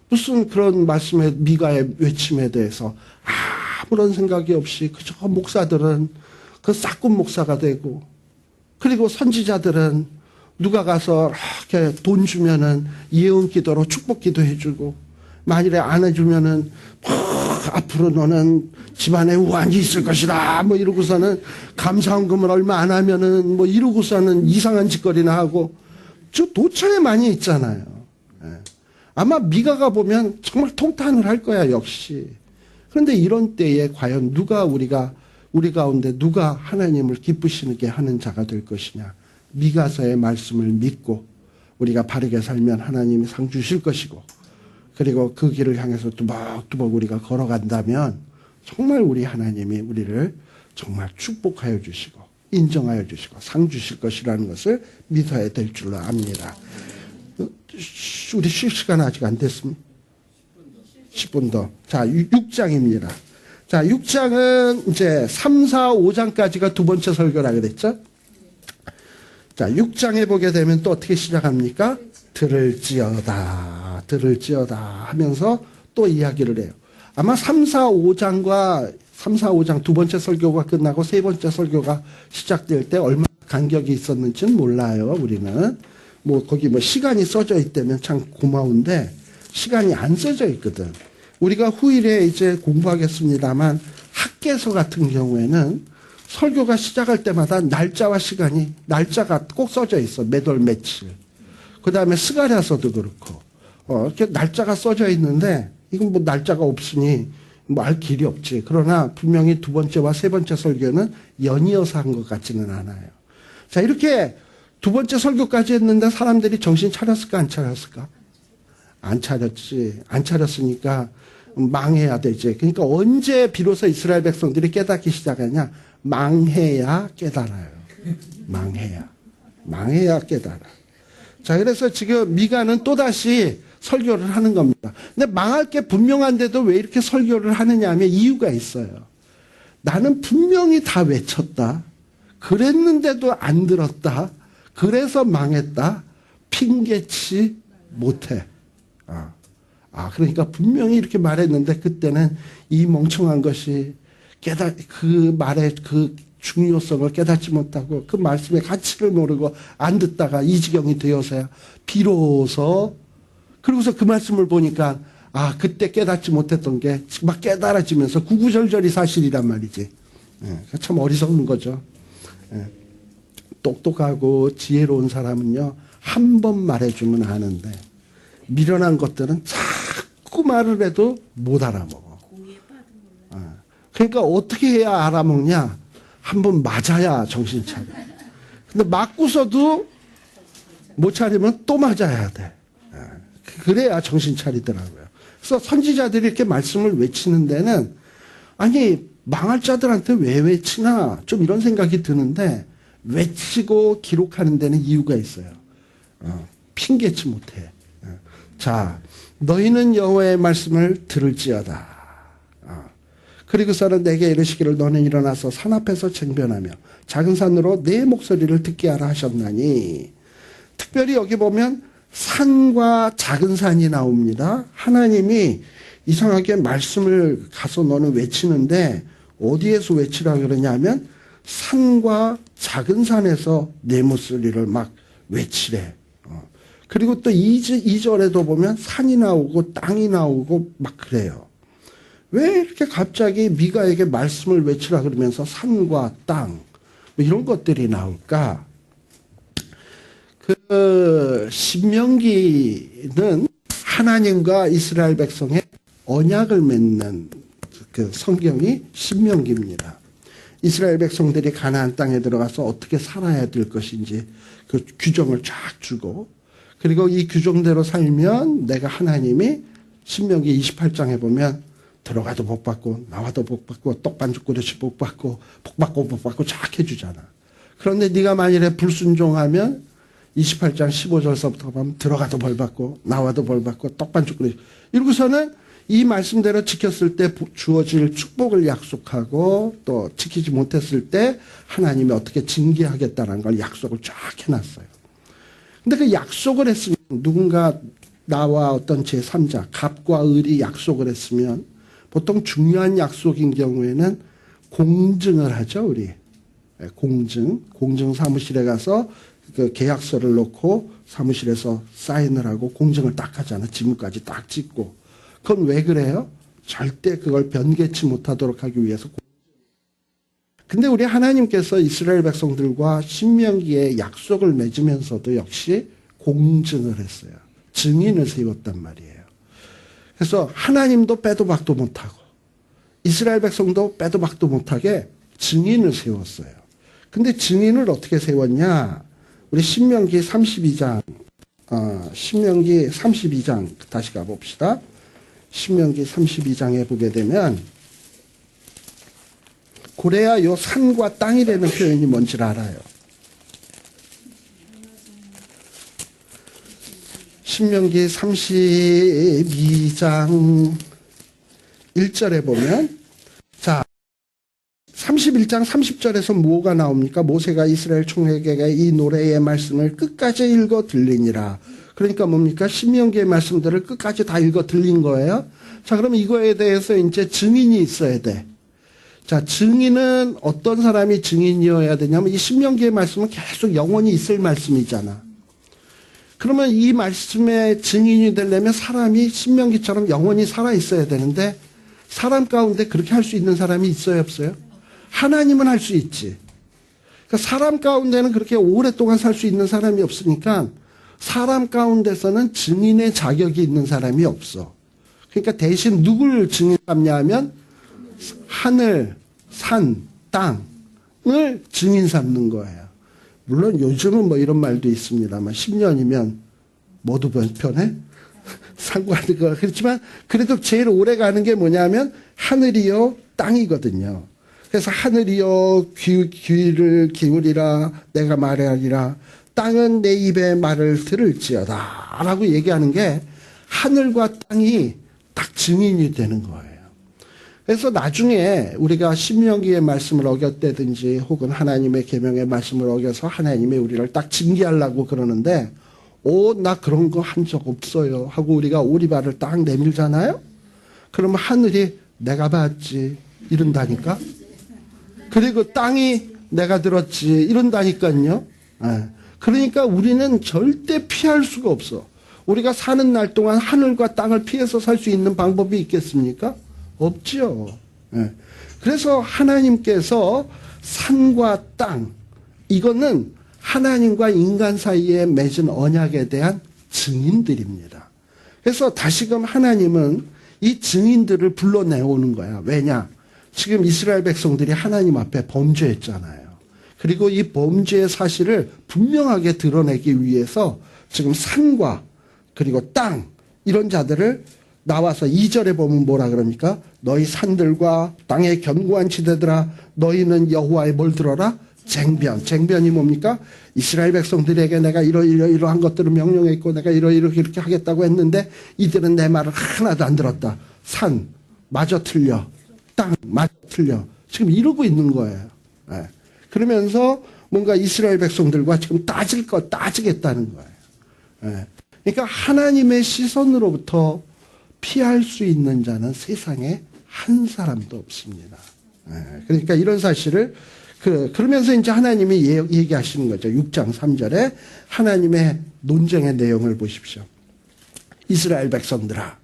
무슨 그런 말씀에 미가의 외침에 대해서 아무런 생각이 없이 그저 목사들은 그 싹군 목사가 되고 그리고 선지자들은 누가 가서 이렇게 돈 주면은 예언 기도로 축복 기도해 주고 만일에 안 해주면은 앞으로 너는 집안에 우환이 있을 것이다 뭐 이러고서는 감사원금을 얼마 안 하면은 뭐 이러고서는 이상한 짓거리나 하고 저 도처에 많이 있잖아요. 아마 미가가 보면 정말 통탄을 할 거야, 역시. 그런데 이런 때에 과연 우리 가운데 누가 하나님을 기쁘시게 하는 자가 될 것이냐. 미가서의 말씀을 믿고 우리가 바르게 살면 하나님이 상 주실 것이고, 그리고 그 길을 향해서 뚜벅뚜벅 우리가 걸어간다면 정말 우리 하나님이 우리를 정말 축복하여 주시고 인정하여 주시고 상 주실 것이라는 것을 믿어야 될 줄로 압니다. 우리 쉴 시간 아직 안 됐습니다. 10분 더. 자, 6장입니다. 자, 6장은 이제 3, 4, 5장까지가 두 번째 설교라 그랬죠? 자, 6장에 보게 되면 또 어떻게 시작합니까? 들을지어다 하면서 또 이야기를 해요. 아마 3, 4, 5장 두 번째 설교가 끝나고 세 번째 설교가 시작될 때 얼마나 간격이 있었는지는 몰라요, 우리는. 거기 시간이 써져 있다면 참 고마운데, 시간이 안 써져 있거든. 우리가 후일에 이제 공부하겠습니다만, 학개서 같은 경우에는 설교가 시작할 때마다 날짜가 꼭 써져 있어. 몇 월 며칠. 그 다음에 스가랴서도 그렇고. 이렇게 날짜가 써져 있는데, 이건 날짜가 없으니 알 길이 없지. 그러나 분명히 두 번째와 세 번째 설교는 연이어서 한 것 같지는 않아요. 자, 이렇게 두 번째 설교까지 했는데 사람들이 정신 차렸을까, 안 차렸을까? 안 차렸지. 안 차렸으니까 망해야 되지. 그러니까 언제 비로소 이스라엘 백성들이 깨닫기 시작하냐? 망해야 깨달아요. 망해야 깨달아. 자, 그래서 지금 미가는 또다시 설교를 하는 겁니다. 근데 망할 게 분명한데도 왜 이렇게 설교를 하느냐 하면 이유가 있어요. 나는 분명히 다 외쳤다. 그랬는데도 안 들었다. 그래서 망했다. 핑계치 못해. 그러니까 분명히 이렇게 말했는데 그때는 이 멍청한 것이 그 말의 그 중요성을 깨닫지 못하고 그 말씀의 가치를 모르고 안 듣다가 이 지경이 되어서야 비로소, 그러고서 그 말씀을 보니까 그때 깨닫지 못했던 게 막 깨달아지면서 구구절절이 사실이란 말이지. 참 어리석은 거죠. 똑똑하고 지혜로운 사람은요, 한 번 말해주면 아는데 미련한 것들은 자꾸 말을 해도 못 알아먹어. 그러니까 어떻게 해야 알아먹냐? 한번 맞아야 정신 차려. 근데 맞고서도 못 차리면 또 맞아야 돼. 그래야 정신 차리더라고요. 그래서 선지자들이 이렇게 말씀을 외치는 데는, 아니, 망할 자들한테 왜 외치나? 좀 이런 생각이 드는데, 외치고 기록하는 데는 이유가 있어요. 핑계치 못해. 자, 너희는 여호와의 말씀을 들을지어다. 그리고서는 내게 이르시기를 너는 일어나서 산 앞에서 쟁변하며 작은 산으로 내 목소리를 듣게 하라 하셨나니. 특별히 여기 보면 산과 작은 산이 나옵니다. 하나님이 이상하게 말씀을 가서 너는 외치는데 어디에서 외치라 그러냐면 산과 작은 산에서 내 목소리를 막 외치래. 그리고 또 2절에도 보면 산이 나오고 땅이 나오고 막 그래요. 왜 이렇게 갑자기 미가에게 말씀을 외치라 그러면서 산과 땅 이런 것들이 나올까? 신명기는 하나님과 이스라엘 백성의 언약을 맺는 그 성경이 신명기입니다. 이스라엘 백성들이 가나안 땅에 들어가서 어떻게 살아야 될 것인지 그 규정을 쫙 주고, 그리고 이 규정대로 살면 내가 하나님이 신명기 28장에 보면 들어가도 복 받고 나와도 복 받고 떡반죽 그릇이 복 받고 복 받고 쫙 해주잖아. 그런데 네가 만일에 불순종하면 28장 15절서부터 보면 들어가도 벌 받고 나와도 벌 받고 떡반죽 그릇, 이러고서는 이 말씀대로 지켰을 때 주어질 축복을 약속하고 또 지키지 못했을 때 하나님이 어떻게 징계하겠다는 걸 약속을 쫙 해놨어요. 근데 그 약속을 했으면, 누군가 나와 어떤 제3자 갑과 을이 약속을 했으면 보통 중요한 약속인 경우에는 공증을 하죠. 우리 공증 사무실에 가서 그 계약서를 놓고 사무실에서 사인을 하고 공증을 딱 하잖아. 지문까지 딱 찍고. 그건 왜 그래요? 절대 그걸 변개치 못하도록 하기 위해서. 근데 우리 하나님께서 이스라엘 백성들과 신명기에 약속을 맺으면서도 역시 공증을 했어요. 증인을 세웠단 말이에요. 그래서 하나님도 빼도 박도 못하고 이스라엘 백성도 빼도 박도 못하게 증인을 세웠어요. 근데 증인을 어떻게 세웠냐? 우리 신명기 32장, 신명기 32장 다시 가봅시다. 신명기 32장에 보게 되면 그래야 요 산과 땅이라는 표현이 뭔지를 알아요. 신명기 32장 1절에 보면, 자, 31장 30절에서 뭐가 나옵니까? 모세가 이스라엘 총회에게 이 노래의 말씀을 끝까지 읽어 들리니라. 그러니까 뭡니까? 신명기의 말씀들을 끝까지 다 읽어 들린 거예요. 자, 그럼 이거에 대해서 이제 증인이 있어야 돼. 자, 증인은 어떤 사람이 증인이어야 되냐면 이 신명기의 말씀은 계속 영원히 있을 말씀이잖아. 그러면 이 말씀의 증인이 되려면 사람이 신명기처럼 영원히 살아 있어야 되는데 사람 가운데 그렇게 할 수 있는 사람이 있어요, 없어요? 하나님은 할 수 있지. 그러니까 사람 가운데는 그렇게 오랫동안 살 수 있는 사람이 없으니까 사람 가운데서는 증인의 자격이 있는 사람이 없어. 그러니까 대신 누굴 증인 삼냐 하면 하늘, 산, 땅을 증인 삼는 거예요. 물론 요즘은 뭐 이런 말도 있습니다만 10년이면 모두 변해? 상관없고 그렇지만 그래도 제일 오래 가는 게 뭐냐면 하늘이요 땅이거든요. 그래서 하늘이요 귀를 기울이라 내가 말하리라 땅은 내 입의 말을 들을지어다 라고 얘기하는 게 하늘과 땅이 딱 증인이 되는 거예요. 그래서 나중에 우리가 신명기의 말씀을 어겼다든지 혹은 하나님의 계명의 말씀을 어겨서 하나님이 우리를 딱 징계하려고 그러는데 나 그런 거 한 적 없어요 하고 우리가 오리발을 딱 내밀잖아요. 그러면 하늘이 내가 봤지 이런다니까. 그리고 땅이 내가 들었지 이런다니까요. 그러니까 우리는 절대 피할 수가 없어. 우리가 사는 날 동안 하늘과 땅을 피해서 살 수 있는 방법이 있겠습니까? 없지요. 그래서 하나님께서 산과 땅, 이거는 하나님과 인간 사이에 맺은 언약에 대한 증인들입니다. 그래서 다시금 하나님은 이 증인들을 불러내오는 거야. 왜냐? 지금 이스라엘 백성들이 하나님 앞에 범죄했잖아요. 그리고 이 범죄의 사실을 분명하게 드러내기 위해서 지금 산과 그리고 땅, 이런 자들을 나와서 2절에 보면 뭐라 그럽니까? 너희 산들과 땅의 견고한 지대들아 너희는 여호와의 뭘 들어라? 쟁변이 뭡니까? 이스라엘 백성들에게 내가 이러한 것들을 명령했고 내가 이렇게 하겠다고 했는데 이들은 내 말을 하나도 안 들었다. 산 마저 틀려. 땅 마저 틀려. 지금 이러고 있는 거예요. 그러면서 뭔가 이스라엘 백성들과 지금 따지겠다는 거예요. 그러니까 하나님의 시선으로부터 피할 수 있는 자는 세상에 한 사람도 없습니다. 그러니까 이런 사실을 그러면서 이제 하나님이 얘기하시는 거죠. 6장 3절에 하나님의 논쟁의 내용을 보십시오. 이스라엘 백성들아,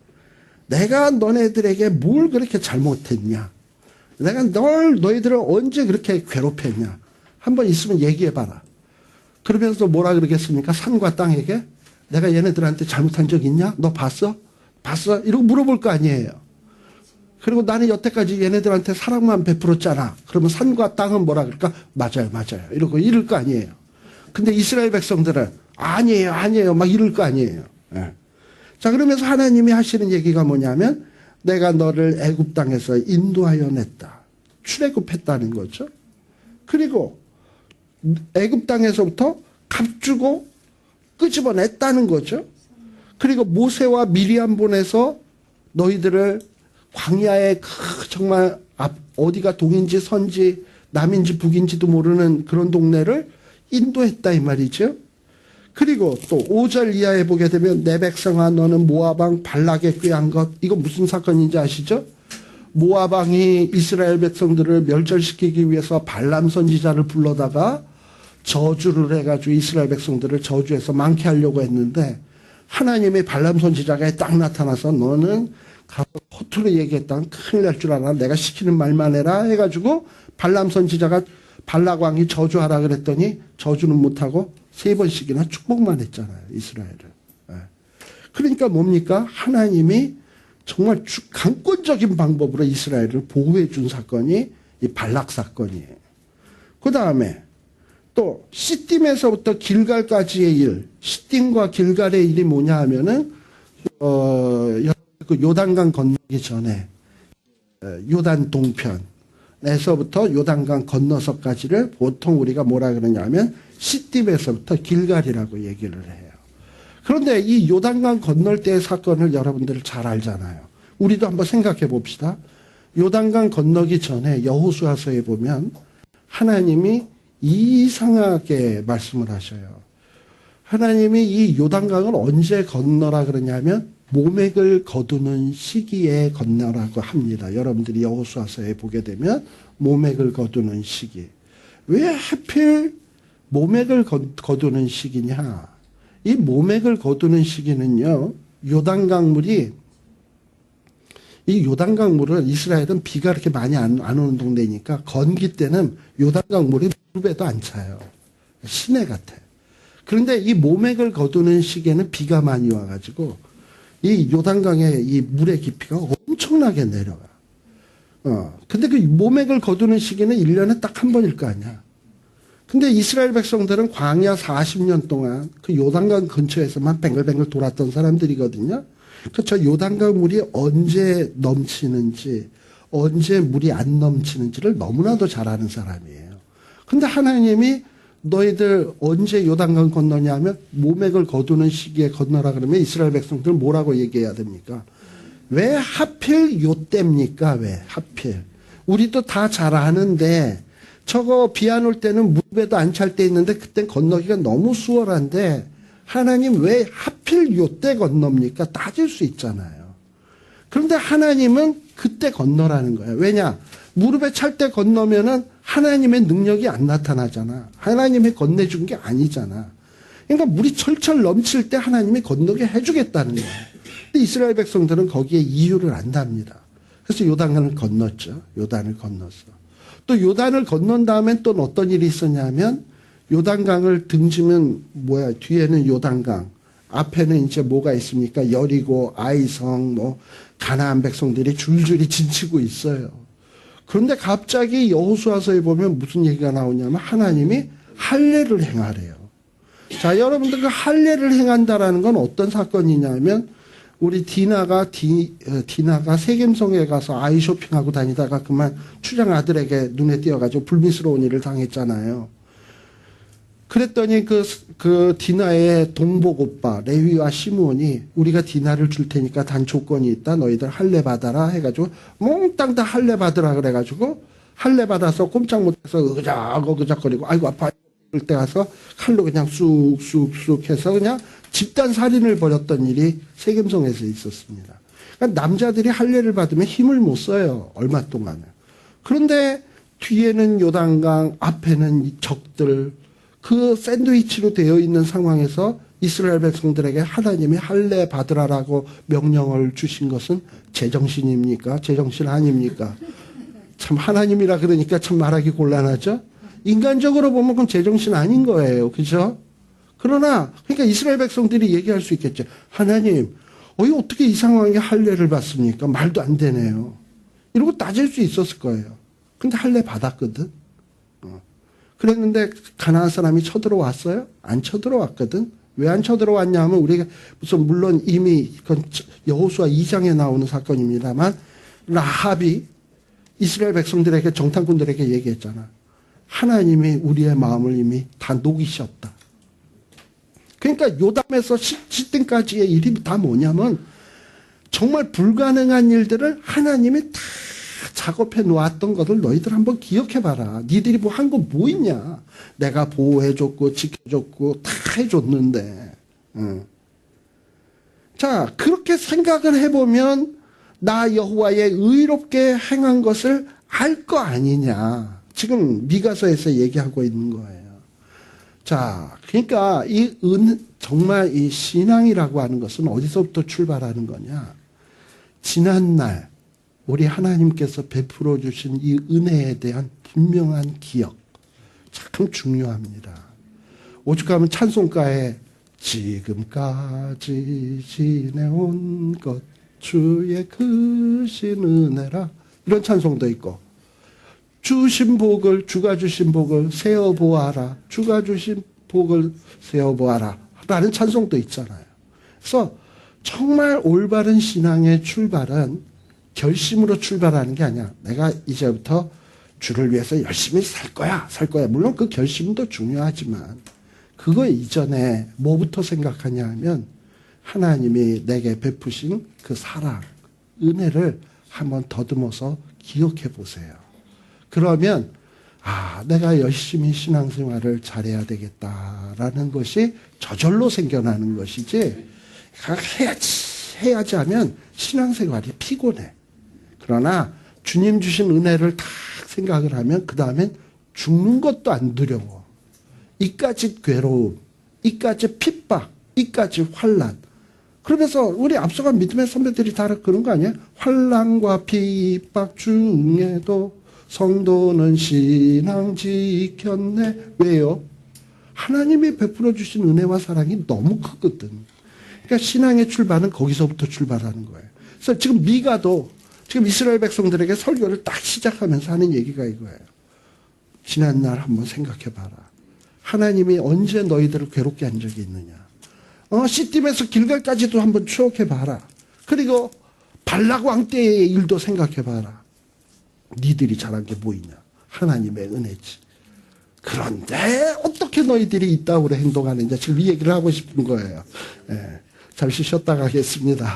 내가 너네들에게 뭘 그렇게 잘못했냐? 내가 너희들을 언제 그렇게 괴롭혔냐? 한번 있으면 얘기해봐라. 그러면서 뭐라 그러겠습니까? 산과 땅에게 내가 얘네들한테 잘못한 적 있냐? 너 봤어? 이러고 물어볼 거 아니에요. 그리고 나는 여태까지 얘네들한테 사랑만 베풀었잖아. 그러면 산과 땅은 뭐라 그럴까? 맞아요. 이러고 이럴 거 아니에요. 근데 이스라엘 백성들은 아니에요. 막 이럴 거 아니에요. 자, 그러면서 하나님이 하시는 얘기가 뭐냐면 내가 너를 애굽 땅에서 인도하여 냈다. 출애굽했다는 거죠. 그리고 애굽 땅에서부터 값주고 끄집어냈다는 거죠. 그리고 모세와 미리암 보내서 너희들을 광야에 정말 어디가 동인지 서인지 남인지 북인지도 모르는 그런 동네를 인도했다 이 말이죠. 그리고 또 5절 이하에 보게 되면 내 백성아 너는 모압왕 발락에 꾀한 것, 이거 무슨 사건인지 아시죠? 모압왕이 이스라엘 백성들을 멸절시키기 위해서 발람 선지자를 불러다가 저주를 해가지고 이스라엘 백성들을 저주해서 많게 하려고 했는데 하나님의 발람 선지자가 딱 나타나서 너는 가서 허투루 얘기했다면 큰일 날 줄 알아. 내가 시키는 말만 해라 해가지고 발람 선지자가 발락왕이 저주하라 그랬더니 저주는 못하고 3번씩이나 축복만 했잖아요. 이스라엘을. 그러니까 뭡니까? 하나님이 정말 강권적인 방법으로 이스라엘을 보호해 준 사건이 이 발락 사건이에요. 그 다음에 또 시딤에서부터 길갈까지의 일, 시딤과 길갈의 일이 뭐냐 하면은 그 요단강 건너기 전에 요단 동편에서부터 요단강 건너서까지를 보통 우리가 뭐라 그러냐면 시딤에서부터 길갈이라고 얘기를 해요. 그런데 이 요단강 건널 때의 사건을 여러분들 잘 알잖아요. 우리도 한번 생각해 봅시다. 요단강 건너기 전에 여호수아서에 보면 하나님이 이상하게 말씀을 하셔요. 하나님이 이 요단강을 언제 건너라 그러냐면 모맥을 거두는 시기에 건너라고 합니다. 여러분들이 여호수아서에 보게 되면 모맥을 거두는 시기. 왜 하필 모맥을 거두는 시기냐? 이 모맥을 거두는 시기는요. 이 요단강 물을 이스라엘은 비가 그렇게 많이 안 오는 동네니까 건기 때는 요단강 물이 무릎에도 안 차요. 시내 같아. 그런데 이 모맥을 거두는 시기에는 비가 많이 와가지고 이 요단강의 이 물의 깊이가 엄청나게 내려가. 근데 그 모맥을 거두는 시기는 1년에 딱 한 번일 거 아니야. 근데 이스라엘 백성들은 광야 40년 동안 그 요단강 근처에서만 뱅글뱅글 돌았던 사람들이거든요. 그렇죠. 요단강 물이 언제 넘치는지, 언제 물이 안 넘치는지를 너무나도 잘 아는 사람이에요. 근데 하나님이 너희들 언제 요단강 건너냐 하면 모맥을 거두는 시기에 건너라 그러면 이스라엘 백성들 뭐라고 얘기해야 됩니까? 왜 하필 요때입니까? 왜 하필? 우리도 다 잘 아는데 저거 비 안 올 때는 무릎에도 안 찰 때 있는데 그땐 건너기가 너무 수월한데 하나님 왜 하필 요때 건넙니까? 따질 수 있잖아요. 그런데 하나님은 그때 건너라는 거예요. 왜냐? 무릎에 찰 때 건너면은 하나님의 능력이 안 나타나잖아. 하나님이 건네준 게 아니잖아. 그러니까 물이 철철 넘칠 때 하나님이 건너게 해주겠다는 거예요. 근데 이스라엘 백성들은 거기에 이유를 안답니다. 그래서 요단을 건넜죠. 요단을 건넜어. 또 요단을 건넌 다음엔 또 어떤 일이 있었냐면 요단강을 등지면 뒤에는 요단강, 앞에는 이제 뭐가 있습니까? 여리고, 아이성, 가나안 백성들이 줄줄이 진치고 있어요. 그런데 갑자기 여호수아서에 보면 무슨 얘기가 나오냐면 하나님이 할례를 행하래요. 자, 여러분들 그 할례를 행한다라는 건 어떤 사건이냐면 우리 디나가 세겜성에 가서 아이 쇼핑하고 다니다가 그만 추장 아들에게 눈에 띄어가지고 불미스러운 일을 당했잖아요. 그랬더니 그 디나의 동복 오빠 레위와 시므온이 우리가 디나를 줄 테니까 단 조건이 있다. 너희들 할례 받아라 해가지고 몽땅 다 할례 받으라 그래가지고 할례 받아서 꼼짝 못해서 의자거리고 아이고 아파 이럴 때 가서 칼로 그냥 쑥쑥쑥 해서 그냥 집단 살인을 벌였던 일이 세겜성에서 있었습니다. 그러니까 남자들이 할례를 받으면 힘을 못 써요. 얼마 동안은. 그런데 뒤에는 요단강, 앞에는 적들, 그 샌드위치로 되어 있는 상황에서 이스라엘 백성들에게 하나님이 할례 받으라라고 명령을 주신 것은 제정신입니까? 제정신 아닙니까? 참 하나님이라 그러니까 참 말하기 곤란하죠? 인간적으로 보면 그건 제정신 아닌 거예요. 그죠? 그러나 그러니까 이스라엘 백성들이 얘기할 수 있겠죠. 하나님, 어떻게 이 상황에 할례를 받습니까? 말도 안 되네요. 이러고 따질 수 있었을 거예요. 근데 할례 받았거든. 그랬는데 가나안 사람이 쳐들어왔어요? 안 쳐들어왔거든. 왜 안 쳐들어왔냐 하면 우리가 물론 이미 여호수아 2장에 나오는 사건입니다만 라합이 이스라엘 백성들에게 정탐꾼들에게 얘기했잖아. 하나님이 우리의 마음을 이미 다 녹이셨다. 그러니까 요담에서 시딤까지의 일이 다 뭐냐면 정말 불가능한 일들을 하나님이 다 작업해 놓았던 것을 너희들 한번 기억해봐라. 니들이 한 거 뭐 있냐. 내가 보호해줬고 지켜줬고 다 해줬는데. 자, 그렇게 생각을 해보면 나 여호와의 의롭게 행한 것을 알 거 아니냐. 지금 미가서에서 얘기하고 있는 거예요. 자, 그러니까 정말 이 신앙이라고 하는 것은 어디서부터 출발하는 거냐. 지난날 우리 하나님께서 베풀어 주신 이 은혜에 대한 분명한 기억 참 중요합니다. 오죽하면 찬송가에 지금까지 지내온 것 주의 크신 은혜라. 이런 찬송도 있고, 주신 복을, 주가 주신 복을 세어보아라. 주가 주신 복을 세어보아라. 라는 찬송도 있잖아요. 그래서 정말 올바른 신앙의 출발은 결심으로 출발하는 게 아니야. 내가 이제부터 주를 위해서 열심히 살 거야. 물론 그 결심도 중요하지만 그거 이전에 뭐부터 생각하냐 하면 하나님이 내게 베푸신 그 사랑, 은혜를 한번 더듬어서 기억해 보세요. 그러면 내가 열심히 신앙생활을 잘해야 되겠다라는 것이 저절로 생겨나는 것이지 해야지 하면 신앙생활이 피곤해. 그러나 주님 주신 은혜를 다 생각을 하면 그 다음엔 죽는 것도 안 두려워. 이까지 괴로움, 이까지 핍박, 이까지 환난. 그러면서 우리 앞서간 믿음의 선배들이 다 그런 거 아니에요? 환난과 핍박 중에도 성도는 신앙 지켰네. 왜요? 하나님이 베풀어 주신 은혜와 사랑이 너무 크거든. 그러니까 신앙의 출발은 거기서부터 출발하는 거예요. 그래서 지금 미가도 지금 이스라엘 백성들에게 설교를 딱 시작하면서 하는 얘기가 이거예요. 지난날 한번 생각해봐라. 하나님이 언제 너희들을 괴롭게 한 적이 있느냐. 시딤에서 길갈까지도 한번 추억해봐라. 그리고 발락 왕 때의 일도 생각해봐라. 니들이 잘한 게 뭐 있냐. 하나님의 은혜지. 그런데 어떻게 너희들이 이따구로 행동하느냐. 지금 이 얘기를 하고 싶은 거예요. 잠시 쉬었다 가겠습니다.